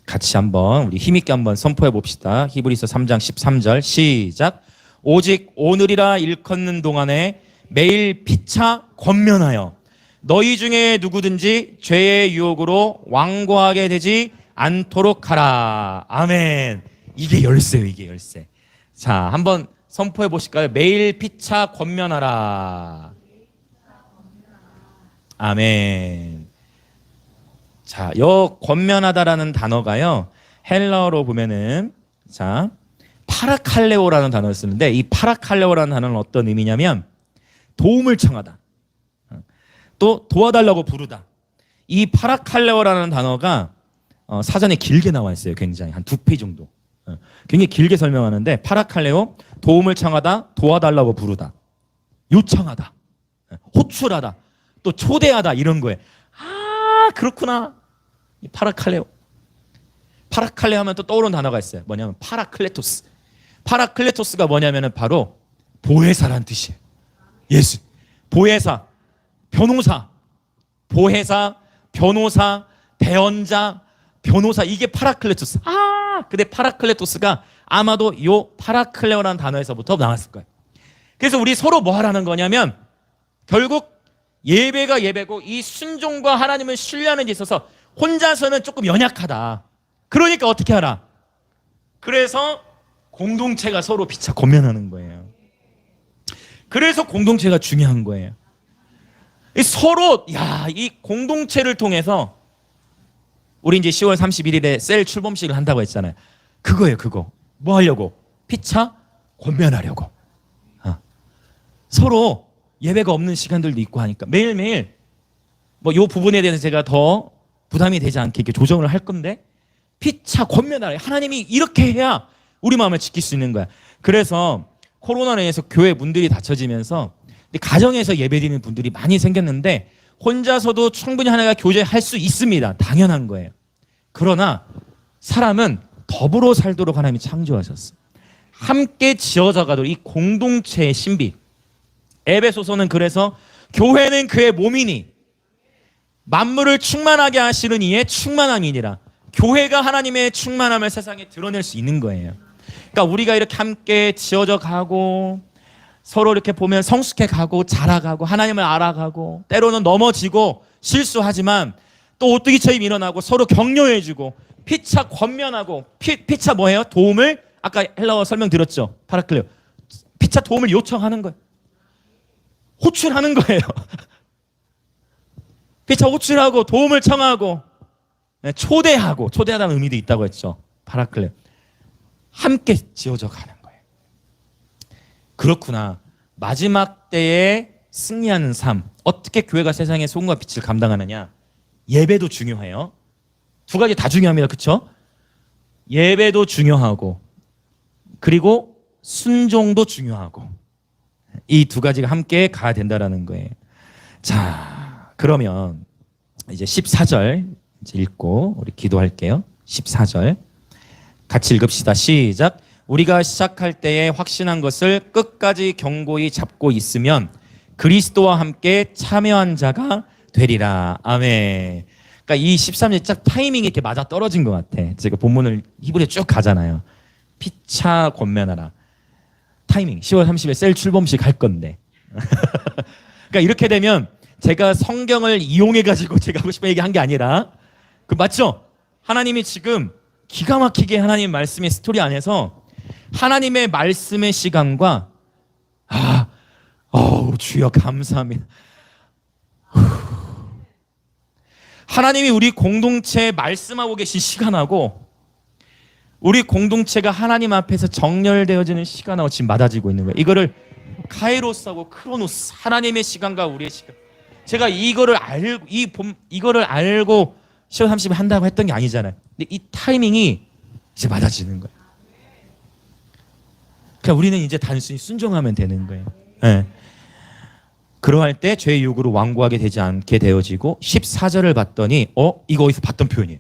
같이 한번 우리 힘있게 한번 선포해 봅시다. 히브리서 3장 13절 시작. 오직 오늘이라 일컫는 동안에 매일 피차 권면하여 너희 중에 누구든지 죄의 유혹으로 완고하게 되지 않도록 하라. 아멘. 이게 열쇠예요. 이게 열쇠. 자, 한번 선포해 보실까요? 매일 피차 권면하라. 아멘. 자, 요 권면하다라는 단어가요, 헬라어로 보면은, 자, 파라칼레오라는 단어를 쓰는데, 이 파라칼레오라는 단어는 어떤 의미냐면 도움을 청하다, 또 도와달라고 부르다. 이 파라칼레오라는 단어가 사전에 길게 나와 있어요. 굉장히 한 2페이지 정도. 굉장히 길게 설명하는데, 파라칼레오, 도움을 청하다, 도와달라고 부르다, 요청하다, 호출하다, 또 초대하다, 이런 거에. 아, 그렇구나. 이 파라칼레오. 파라칼레오 하면 또 떠오르는 단어가 있어요. 뭐냐면 파라클레토스. 파라클레토스가 뭐냐면은 바로 보혜사라는 뜻이에요. 예수. 보혜사, 변호사, 보혜사, 변호사, 대언자, 변호사, 이게 파라클레토스. 아, 근데 파라클레토스가 아마도 요 파라클레오라는 단어에서부터 나왔을 거예요. 그래서 우리 서로 뭐 하라는 거냐면, 결국 예배가 예배고 이 순종과 하나님을 신뢰하는 데 있어서 혼자서는 조금 연약하다. 그러니까 어떻게 하라? 그래서 공동체가 서로 피차 권면하는 거예요. 그래서 공동체가 중요한 거예요. 서로, 이 공동체를 통해서 우리 이제 10월 31일에 셀 출범식을 한다고 했잖아요. 그거예요, 그거. 뭐 하려고? 피차 권면하려고. 서로 예배가 없는 시간들도 있고 하니까 매일매일 뭐 요 부분에 대해서 제가 더 부담이 되지 않게 이렇게 조정을 할 건데, 피차 권면하라. 하나님이 이렇게 해야 우리 마음을 지킬 수 있는 거야. 그래서 코로나로 인해서 교회 문들이 닫혀지면서 가정에서 예배드리는 분들이 많이 생겼는데, 혼자서도 충분히 하나가 교제할 수 있습니다. 당연한 거예요. 그러나 사람은 더불어 살도록 하나님이 창조하셨어. 함께 지어져 가도록 이 공동체의 신비. 에베소서는 그래서 교회는 그의 몸이니 만물을 충만하게 하시는 이의 충만함이니라. 교회가 하나님의 충만함을 세상에 드러낼 수 있는 거예요. 그러니까 우리가 이렇게 함께 지어져 가고 서로 이렇게 보면 성숙해 가고 자라가고 하나님을 알아가고 때로는 넘어지고 실수하지만 또 오뚜기처럼 일어나고 서로 격려해주고 피차 권면하고, 피차 뭐예요? 도움을, 아까 헬라어 설명드렸죠. 파라클레오. 피차 도움을 요청하는 거예요. 호출하는 거예요. 피차 호출하고 도움을 청하고 초대하고, 초대하다는 의미도 있다고 했죠. 파라클레오. 함께 지어져 가는 거예요. 그렇구나. 마지막 때에 승리하는 삶. 어떻게 교회가 세상의 소금과 빛을 감당하느냐? 예배도 중요해요. 두 가지 다 중요합니다. 그렇죠? 예배도 중요하고 그리고 순종도 중요하고, 이 두 가지가 함께 가야 된다라는 거예요. 자, 그러면 이제 14절 이제 읽고 우리 기도할게요. 14절 같이 읽읍시다. 시작. 우리가 시작할 때에 확신한 것을 끝까지 견고히 잡고 있으면 그리스도와 함께 참여한 자가 되리라. 아멘. 그러니까 이 13절 딱 타이밍이 이렇게 맞아 떨어진 것 같아. 제가 본문을 히브리에 쭉 가잖아요. 피차 권면하라. 타이밍 10월 30일 셀 출범식 할 건데. 그러니까 이렇게 되면 제가 성경을 이용해가지고 제가 하고 싶은 얘기 한 게 아니라, 그 맞죠? 하나님이 지금 기가 막히게 하나님 말씀의 스토리 안에서 하나님의 말씀의 시간과 주여 감사합니다. 하나님이 우리 공동체에 말씀하고 계신 시간하고 우리 공동체가 하나님 앞에서 정렬되어지는 시간하고 지금 맞아지고 있는 거예요. 이거를 카이로스하고 크로노스, 하나님의 시간과 우리의 시간. 제가 이거를 알고 시험 30을 한다고 했던 게 아니잖아요. 근데 이 타이밍이 이제 맞아지는 거예요. 그러니까 우리는 이제 단순히 순종하면 되는 거예요. 네. 그러할 때 죄의 요구로 완고하게 되지 않게 되어지고 14절을 봤더니 이거 어디서 봤던 표현이에요.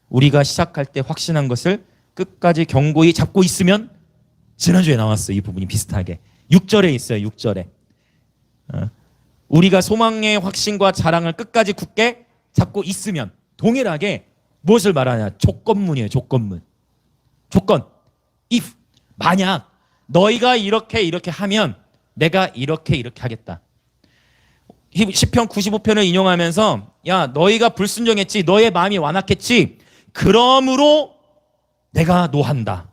우리가 시작할 때 확신한 것을 끝까지 견고히 잡고 있으면, 지난주에 나왔어요. 이 부분이 비슷하게 6절에 있어요. 6절에 우리가 소망의 확신과 자랑을 끝까지 굳게 잡고 있으면, 동일하게 무엇을 말하냐? 조건문이에요. 조건. if, 만약 너희가 이렇게 하면 내가 이렇게 하겠다. 시편 95편을 인용하면서 야 너희가 불순종했지, 너의 마음이 완악했지, 그러므로 내가 노한다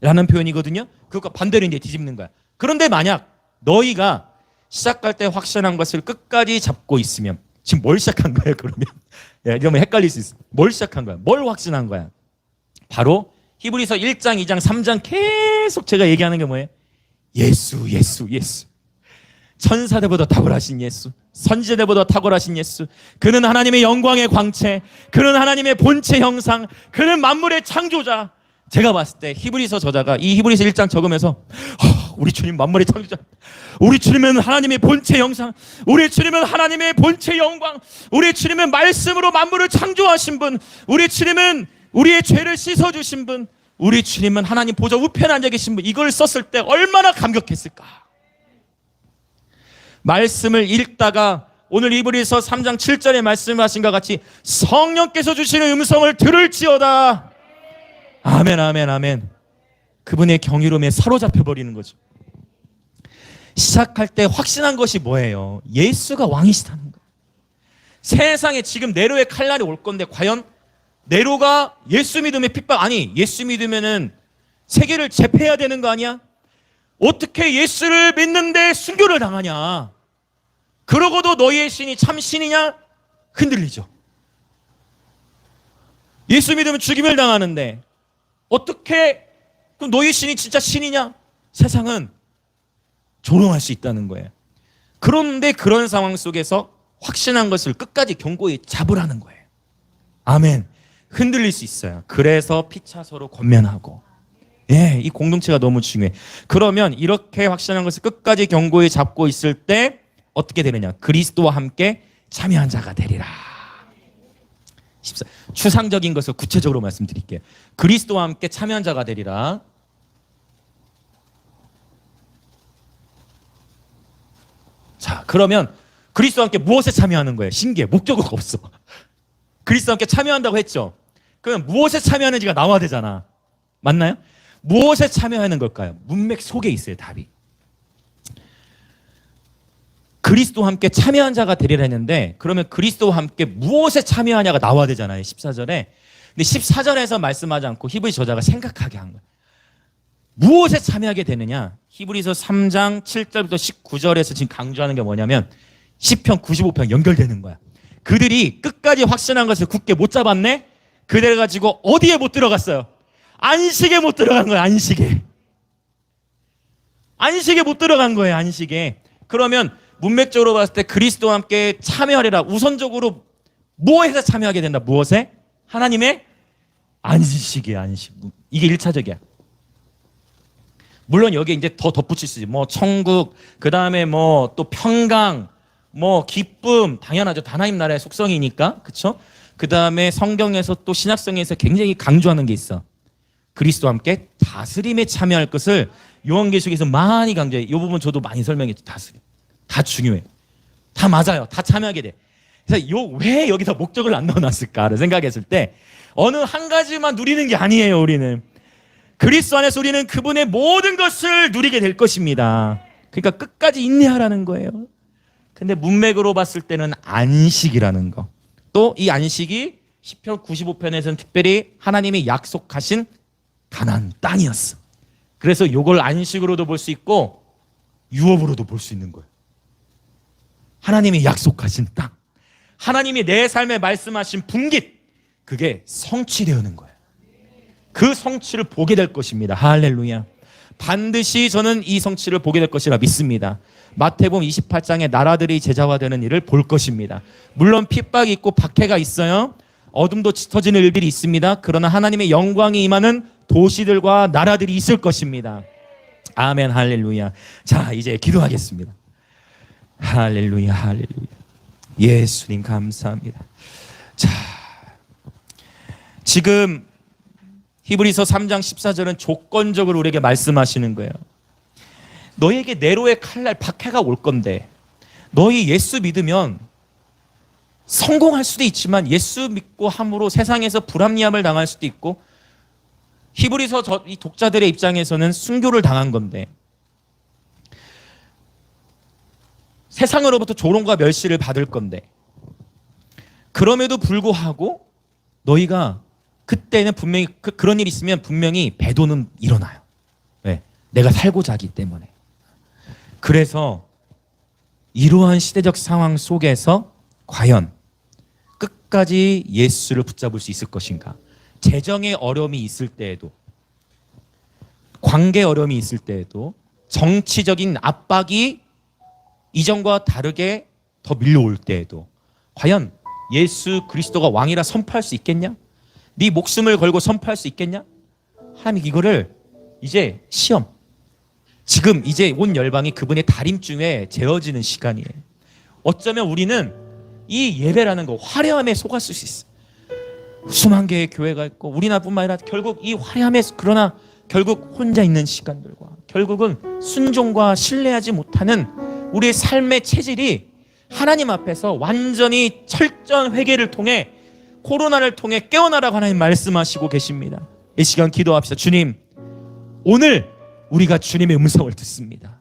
라는 표현이거든요. 그것과 반대로 이제 뒤집는 거야. 그런데 만약 너희가 시작할 때 확신한 것을 끝까지 잡고 있으면, 지금 뭘 시작한 거예요 그러면? 이러면 헷갈릴 수 있어. 뭘 시작한 거야? 뭘 확신한 거야? 바로 히브리서 1장, 2장, 3장 계속 제가 얘기하는 게 뭐예요? 예수. 천사들보다 탁월하신 예수, 선지자들보다 탁월하신 예수. 그는 하나님의 영광의 광채, 그는 하나님의 본체 형상, 그는 만물의 창조자. 제가 봤을 때 히브리서 저자가 이 히브리서 1장 적으면서 우리 주님 만물의 창조자, 우리 주님은 하나님의 본체 형상, 우리 주님은 하나님의 본체 영광, 우리 주님은 말씀으로 만물을 창조하신 분, 우리 주님은 우리의 죄를 씻어주신 분, 우리 주님은 하나님 보좌 우편에 앉아 계신 분. 이걸 썼을 때 얼마나 감격했을까. 말씀을 읽다가 오늘 히브리서 3장 7절에 말씀하신 것 같이 성령께서 주시는 음성을 들을지어다. 아멘. 그분의 경이로움에 사로잡혀 버리는 거죠. 시작할 때 확신한 것이 뭐예요? 예수가 왕이시다는 거예요. 세상에 지금 네로의 칼날이 올 건데 과연 네로가 예수 믿음의 핍박, 아니 예수 믿으면은 세계를 제패해야 되는 거 아니야? 어떻게 예수를 믿는데 순교를 당하냐? 그러고도 너희의 신이 참 신이냐? 흔들리죠. 예수 믿으면 죽임을 당하는데 어떻게 그럼 너희 신이 진짜 신이냐? 세상은 조롱할 수 있다는 거예요. 그런데 그런 상황 속에서 확신한 것을 끝까지 견고히 잡으라는 거예요. 아멘. 흔들릴 수 있어요. 그래서 피차서로 권면하고, 이 공동체가 너무 중요해. 그러면 이렇게 확신한 것을 끝까지 견고히 잡고 있을 때 어떻게 되느냐? 그리스도와 함께 참여한 자가 되리라. 14. 추상적인 것을 구체적으로 말씀드릴게요. 그리스도와 함께 참여한 자가 되리라. 자, 그러면 그리스도와 함께 무엇에 참여하는 거예요? 신기해. 목적어가 없어. 그리스도와 함께 참여한다고 했죠. 그럼 무엇에 참여하는지가 나와야 되잖아. 맞나요? 무엇에 참여하는 걸까요? 문맥 속에 있어요, 답이. 그리스도와 함께 참여한 자가 되리라 했는데, 그러면 그리스도와 함께 무엇에 참여하냐가 나와야 되잖아요, 14절에. 근데 14절에서 말씀하지 않고 히브리 저자가 생각하게 한 거예요. 무엇에 참여하게 되느냐? 히브리서 3장 7절부터 19절에서 지금 강조하는 게 뭐냐면 시편 95편 연결되는 거야. 그들이 끝까지 확신한 것을 굳게 못 잡았네? 그들 가지고 어디에 못 들어갔어요? 안식에 못 들어간 거예요. 안식에 못 들어간 거예요. 안식에. 그러면 문맥적으로 봤을 때 그리스도와 함께 참여하리라. 우선적으로 무엇에 참여하게 된다? 무엇에? 하나님의 안식이에요. 안식. 이게 1차적이야. 물론 여기에 이제 더 덧붙일 수 있지. 뭐 천국, 그 다음에 뭐 또 평강, 뭐 기쁨, 당연하죠. 하나님 나라의 속성이니까. 그렇죠? 그 다음에 성경에서 또 신약성에서 굉장히 강조하는 게 있어. 그리스도와 함께 다스림에 참여할 것을 요한계시록에서 많이 강조해. 이 부분 저도 많이 설명했죠. 다스림. 다 중요해. 다 맞아요. 다 참여하게 돼. 그래서 왜 여기다 목적을 안 넣어놨을까를 생각했을 때 어느 한 가지만 누리는 게 아니에요. 우리는 그리스도 안에서 우리는 그분의 모든 것을 누리게 될 것입니다. 그러니까 끝까지 인내하라는 거예요. 근데 문맥으로 봤을 때는 안식이라는 거. 또 이 안식이 시편 95편에서는 특별히 하나님이 약속하신 가나안 땅이었어. 그래서 이걸 안식으로도 볼 수 있고 유업으로도 볼 수 있는 거예요. 하나님이 약속하신 땅, 하나님이 내 삶에 말씀하신 분깃, 그게 성취되는 거예요. 그 성취를 보게 될 것입니다. 할렐루야. 반드시 저는 이 성취를 보게 될 것이라 믿습니다. 마태복음 28장에 나라들이 제자화되는 일을 볼 것입니다. 물론 핍박이 있고 박해가 있어요. 어둠도 짙어지는 일들이 있습니다. 그러나 하나님의 영광이 임하는 도시들과 나라들이 있을 것입니다. 아멘. 할렐루야. 자, 이제 기도하겠습니다. 할렐루야. 할렐루야. 예수님 감사합니다. 자, 지금 히브리서 3장 14절은 조건적으로 우리에게 말씀하시는 거예요. 너에게 네로의 칼날 박해가 올 건데 너희 예수 믿으면 성공할 수도 있지만 예수 믿고 함으로 세상에서 불합리함을 당할 수도 있고, 히브리서 이 독자들의 입장에서는 순교를 당한 건데 세상으로부터 조롱과 멸시를 받을 건데, 그럼에도 불구하고 너희가 그때는 분명히 그런 일이 있으면 분명히 배도는 일어나요. 왜? 내가 살고자 하기 때문에. 그래서 이러한 시대적 상황 속에서 과연 끝까지 예수를 붙잡을 수 있을 것인가? 재정의 어려움이 있을 때에도, 관계 어려움이 있을 때에도, 정치적인 압박이 이전과 다르게 더 밀려올 때에도 과연 예수 그리스도가 왕이라 선포할 수 있겠냐? 네 목숨을 걸고 선포할 수 있겠냐? 하나님 이거를 이제 시험, 지금 이제 온 열방이 그분의 다림중에 재어지는 시간이에요. 어쩌면 우리는 이 예배라는 거 화려함에 속았을 수 있어. 수만 개의 교회가 있고 우리나라뿐만 아니라 결국 이 화려함에, 그러나 결국 혼자 있는 시간들과 결국은 순종과 신뢰하지 못하는 우리의 삶의 체질이 하나님 앞에서 완전히 철저한 회개를 통해, 코로나를 통해 깨어나라고 하나님 말씀하시고 계십니다. 이 시간 기도합시다. 주님, 오늘 우리가 주님의 음성을 듣습니다.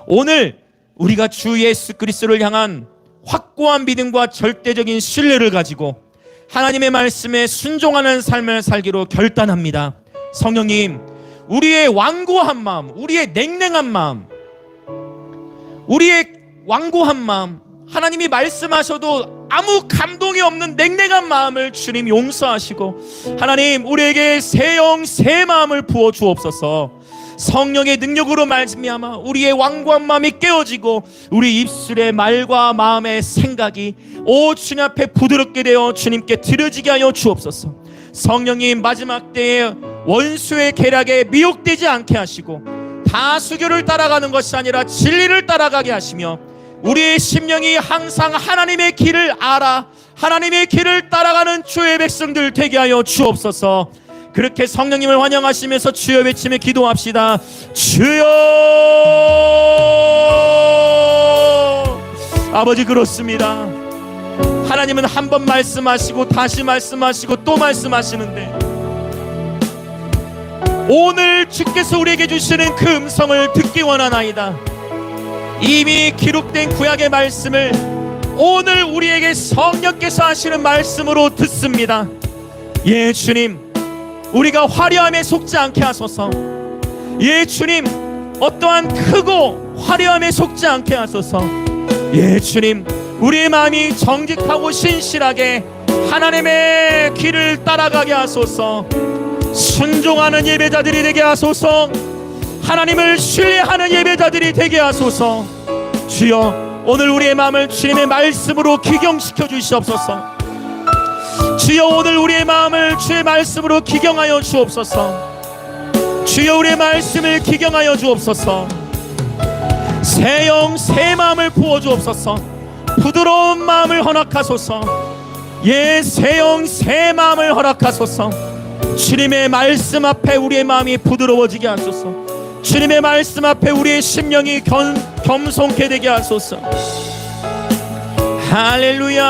오늘 우리가 주 예수 그리스도를 향한 확고한 믿음과 절대적인 신뢰를 가지고 하나님의 말씀에 순종하는 삶을 살기로 결단합니다. 성령님, 우리의 완고한 마음, 우리의 냉랭한 마음, 우리의 완고한 마음, 하나님이 말씀하셔도 아무 감동이 없는 냉랭한 마음을 주님 용서하시고, 하나님 우리에게 새 영 새 마음을 부어 주옵소서. 성령의 능력으로 말미암아 우리의 완고한 마음이 깨어지고 우리 입술의 말과 마음의 생각이 오 주님 앞에 부드럽게 되어 주님께 드려지게 하여 주옵소서. 성령님, 마지막 때에 원수의 계략에 미혹되지 않게 하시고 다수교를 따라가는 것이 아니라 진리를 따라가게 하시며, 우리의 심령이 항상 하나님의 길을 알아 하나님의 길을 따라가는 주의 백성들 되게 하여 주옵소서. 그렇게 성령님을 환영하시면서 주여 외치며 기도합시다. 주여! 아버지, 그렇습니다. 하나님은 한 번 말씀하시고 다시 말씀하시고 또 말씀하시는데, 오늘 주께서 우리에게 주시는 그 음성을 듣기 원하나이다. 이미 기록된 구약의 말씀을 오늘 우리에게 성령께서 하시는 말씀으로 듣습니다. 예 주님, 우리가 화려함에 속지 않게 하소서. 예 주님, 어떠한 크고 화려함에 속지 않게 하소서. 예 주님, 우리의 마음이 정직하고 신실하게 하나님의 길을 따라가게 하소서. 순종하는 예배자들이 되게 하소서. 하나님을 신뢰하는 예배자들이 되게 하소서. 주여, 오늘 우리의 마음을 주님의 말씀으로 기경시켜 주시옵소서. 주여, 오늘 우리의 마음을 주의 말씀으로 기경하여 주옵소서. 주여, 우리의 말씀을 기경하여 주옵소서. 새 영 새 마음을 부어 주옵소서. 부드러운 마음을 허락하소서. 예, 새 영 새 마음을 허락하소서. 주님의 말씀 앞에 우리의 마음이 부드러워지게 하소서. 주님의 말씀 앞에 우리의 심령이 겸손케 되게 하소서. 할렐루야,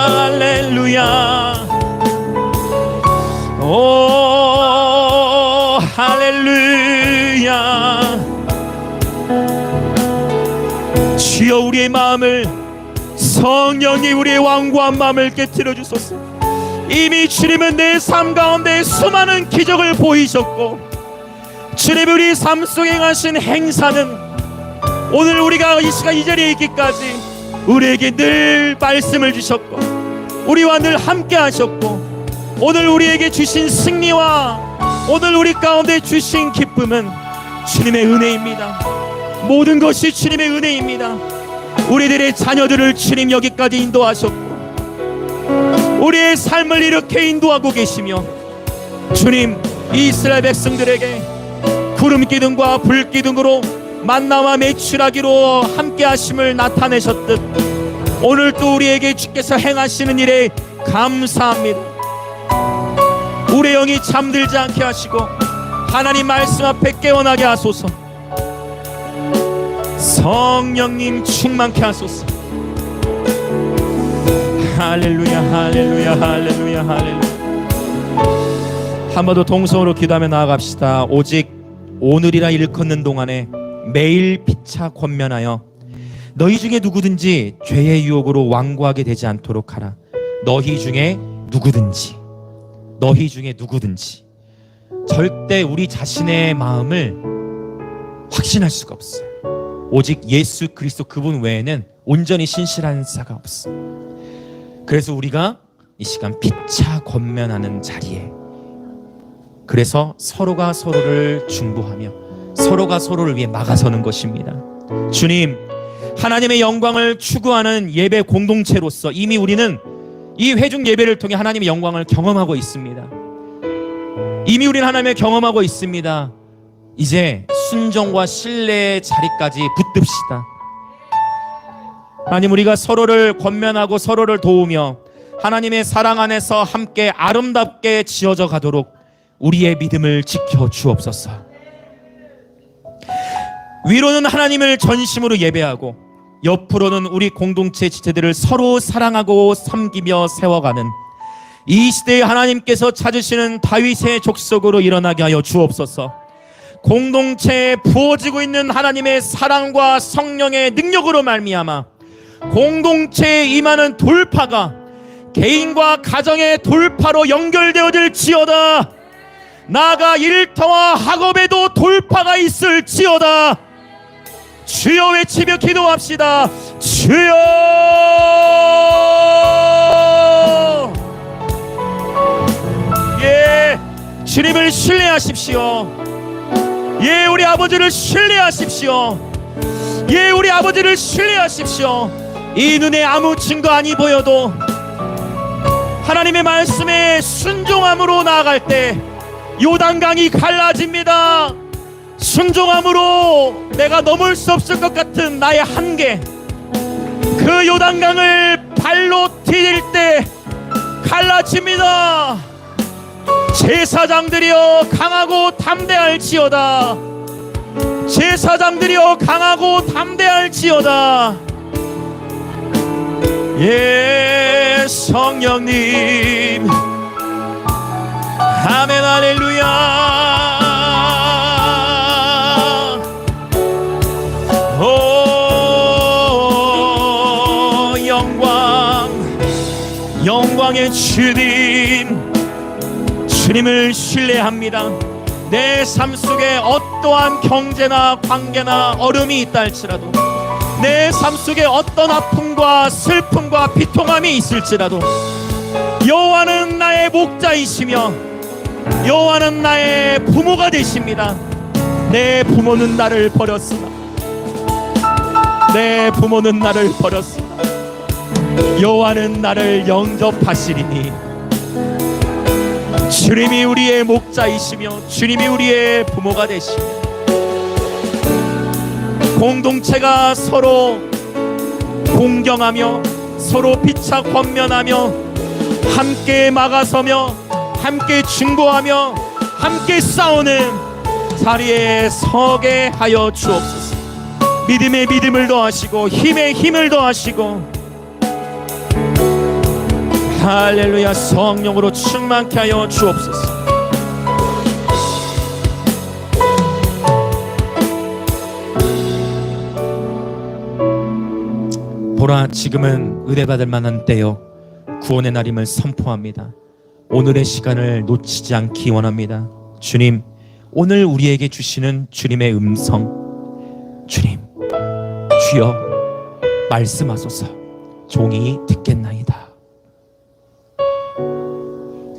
할렐루야, 오 할렐루야. 주여, 우리의 마음을, 성령이 우리의 완고한 마음을 깨트려 주소서. 이미 주님은 내 삶 가운데 수많은 기적을 보이셨고, 주님이 우리 삶 속에 행하신 행사는 오늘 우리가 이 시간 이 자리에 있기까지 우리에게 늘 말씀을 주셨고 우리와 늘 함께 하셨고 오늘 우리에게 주신 승리와 오늘 우리 가운데 주신 기쁨은 주님의 은혜입니다. 모든 것이 주님의 은혜입니다. 우리들의 자녀들을 주님 여기까지 인도하셨고 우리의 삶을 이렇게 인도하고 계시며 주님 이스라엘 백성들에게 구름 기둥과 불 기둥으로 만나와 매출하기로 함께 하심을 나타내셨듯 오늘 또 우리에게 주께서 행하시는 일에 감사합니다. 우리의 영이 잠들지 않게 하시고 하나님 말씀 앞에 깨어나게 하소서. 성령님 충만케 하소서. 할렐루야 할렐루야 할렐루야 할렐루야. 한 번 더 동성으로 기도하며 나아갑시다. 오직 오늘이라 일컫는 동안에 매일 피차 권면하여 너희 중에 누구든지 죄의 유혹으로 완고하게 되지 않도록 하라. 너희 중에 누구든지 절대 우리 자신의 마음을 확신할 수가 없어요. 오직 예수 그리스도 그분 외에는 온전히 신실한 자가 없어. 그래서 우리가 이 시간 피차 권면하는 자리에 그래서 서로가 서로를 중보하며 서로가 서로를 위해 막아서는 것입니다. 주님, 하나님의 영광을 추구하는 예배 공동체로서 이미 우리는 이 회중 예배를 통해 하나님의 영광을 경험하고 있습니다. 이미 우리는 하나님을 경험하고 있습니다. 이제 순종과 신뢰의 자리까지 붙듭시다. 하나님, 우리가 서로를 권면하고 서로를 도우며 하나님의 사랑 안에서 함께 아름답게 지어져 가도록 우리의 믿음을 지켜 주옵소서. 위로는 하나님을 전심으로 예배하고 옆으로는 우리 공동체 지체들을 서로 사랑하고 섬기며 세워가는 이 시대에 하나님께서 찾으시는 다윗의 족속으로 일어나게 하여 주옵소서. 공동체에 부어지고 있는 하나님의 사랑과 성령의 능력으로 말미암아 공동체에 임하는 돌파가 개인과 가정의 돌파로 연결되어질지어다. 나아가 일터와 학업에도 돌파가 있을지어다. 주여 외치며 기도합시다. 주여! 예, 주님을 신뢰하십시오. 예, 우리 아버지를 신뢰하십시오. 예, 우리 아버지를 신뢰하십시오. 이 눈에 아무 증거 아니 보여도 하나님의 말씀에 순종함으로 나아갈 때 요단강이 갈라집니다. 순종함으로 내가 넘을 수 없을 것 같은 나의 한계, 그 요단강을 발로 디딜 때 갈라집니다. 제사장들이여 강하고 담대할지어다. 제사장들이여 강하고 담대할지어다. 예, 성령님. 아멘. 할렐루야. 오, 영광의 주님, 주님을 신뢰합니다. 내 삶 속에 어떠한 경제나 관계나 어려움이 있다 할지라도, 내 삶 속에 어떤 아픔과 슬픔과 비통함이 있을지라도 여호와는 나의 목자이시며 여호와는 나의 부모가 되십니다. 내 부모는 나를 버렸으나, 내 부모는 나를 버렸으나 여호와는 나를 영접하시리니. 주님이 우리의 목자이시며 주님이 우리의 부모가 되시며 공동체가 서로 공경하며 서로 피차 권면하며 함께 막아서며 함께 중보하며 함께 싸우는 자리에 서게 하여 주옵소서. 믿음에 믿음을 더하시고 힘에 힘을 더하시고 할렐루야. 성령으로 충만케 하여 주옵소서. 보라, 지금은 의뢰받을 만한 때요 구원의 날임을 선포합니다. 오늘의 시간을 놓치지 않기 원합니다. 주님, 오늘 우리에게 주시는 주님의 음성, 주님 주여 말씀하소서. 종이 듣겠나이다.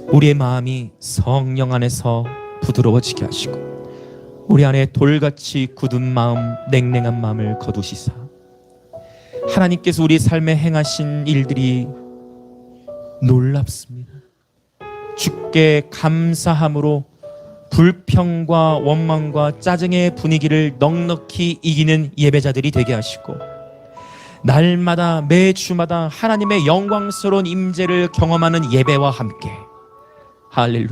우리의 마음이 성령 안에서 부드러워지게 하시고 우리 안에 돌같이 굳은 마음, 냉랭한 마음을 거두시사 하나님께서 우리 삶에 행하신 일들이 놀랍습니다. 주께 감사함으로 불평과 원망과 짜증의 분위기를 넉넉히 이기는 예배자들이 되게 하시고 날마다 매주마다 하나님의 영광스러운 임재를 경험하는 예배와 함께 할렐루야,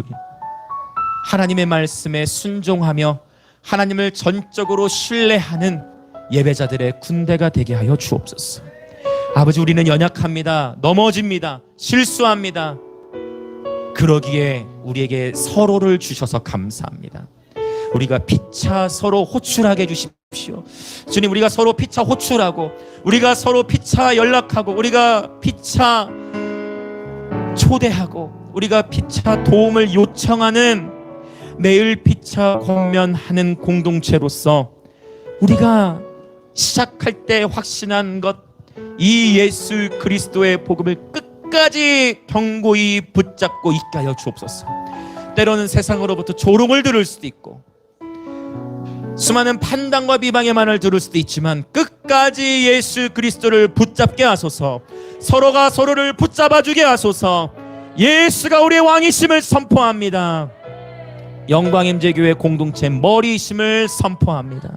하나님의 말씀에 순종하며 하나님을 전적으로 신뢰하는 예배자들의 군대가 되게 하여 주옵소서. 아버지, 우리는 연약합니다. 넘어집니다. 실수합니다. 그러기에 우리에게 서로를 주셔서 감사합니다. 우리가 피차 서로 호출하게 해주십시오. 주님, 우리가 서로 피차 호출하고 우리가 서로 피차 연락하고 우리가 피차 초대하고 우리가 피차 도움을 요청하는 매일 피차 권면하는 공동체로서 우리가 시작할 때 확신한 것, 이 예수 그리스도의 복음을 끝까지 견고히 붙잡고 있게 하여 주옵소서. 때로는 세상으로부터 조롱을 들을 수도 있고 수많은 판단과 비방의 말을 들을 수도 있지만 끝까지 예수 그리스도를 붙잡게 하소서. 서로가 서로를 붙잡아주게 하소서. 예수가 우리의 왕이심을 선포합니다. 영광임재교회 공동체 머리이심을 선포합니다.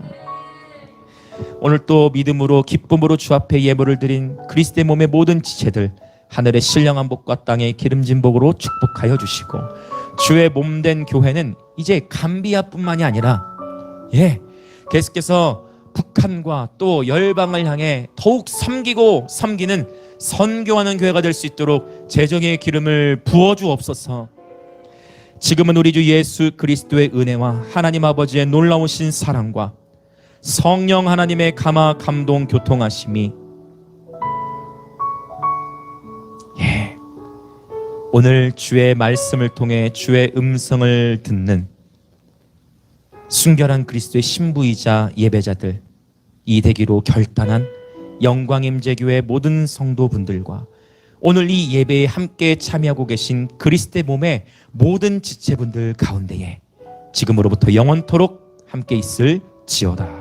오늘 또 믿음으로 기쁨으로 주 앞에 예물을 드린 그리스도의 몸의 모든 지체들 하늘의 신령한 복과 땅의 기름진 복으로 축복하여 주시고 주의 몸된 교회는 이제 감비아뿐만이 아니라 계속해서 북한과 또 열방을 향해 더욱 섬기고 섬기는 선교하는 교회가 될 수 있도록 재정의 기름을 부어주옵소서. 지금은 우리 주 예수 그리스도의 은혜와 하나님 아버지의 놀라우신 사랑과 성령 하나님의 감화 감동 교통하심이 오늘 주의 말씀을 통해 주의 음성을 듣는 순결한 그리스도의 신부이자 예배자들 이 되기로 결단한 영광임재교회 모든 성도분들과 오늘 이 예배에 함께 참여하고 계신 그리스도의 몸의 모든 지체분들 가운데에 지금으로부터 영원토록 함께 있을지어다.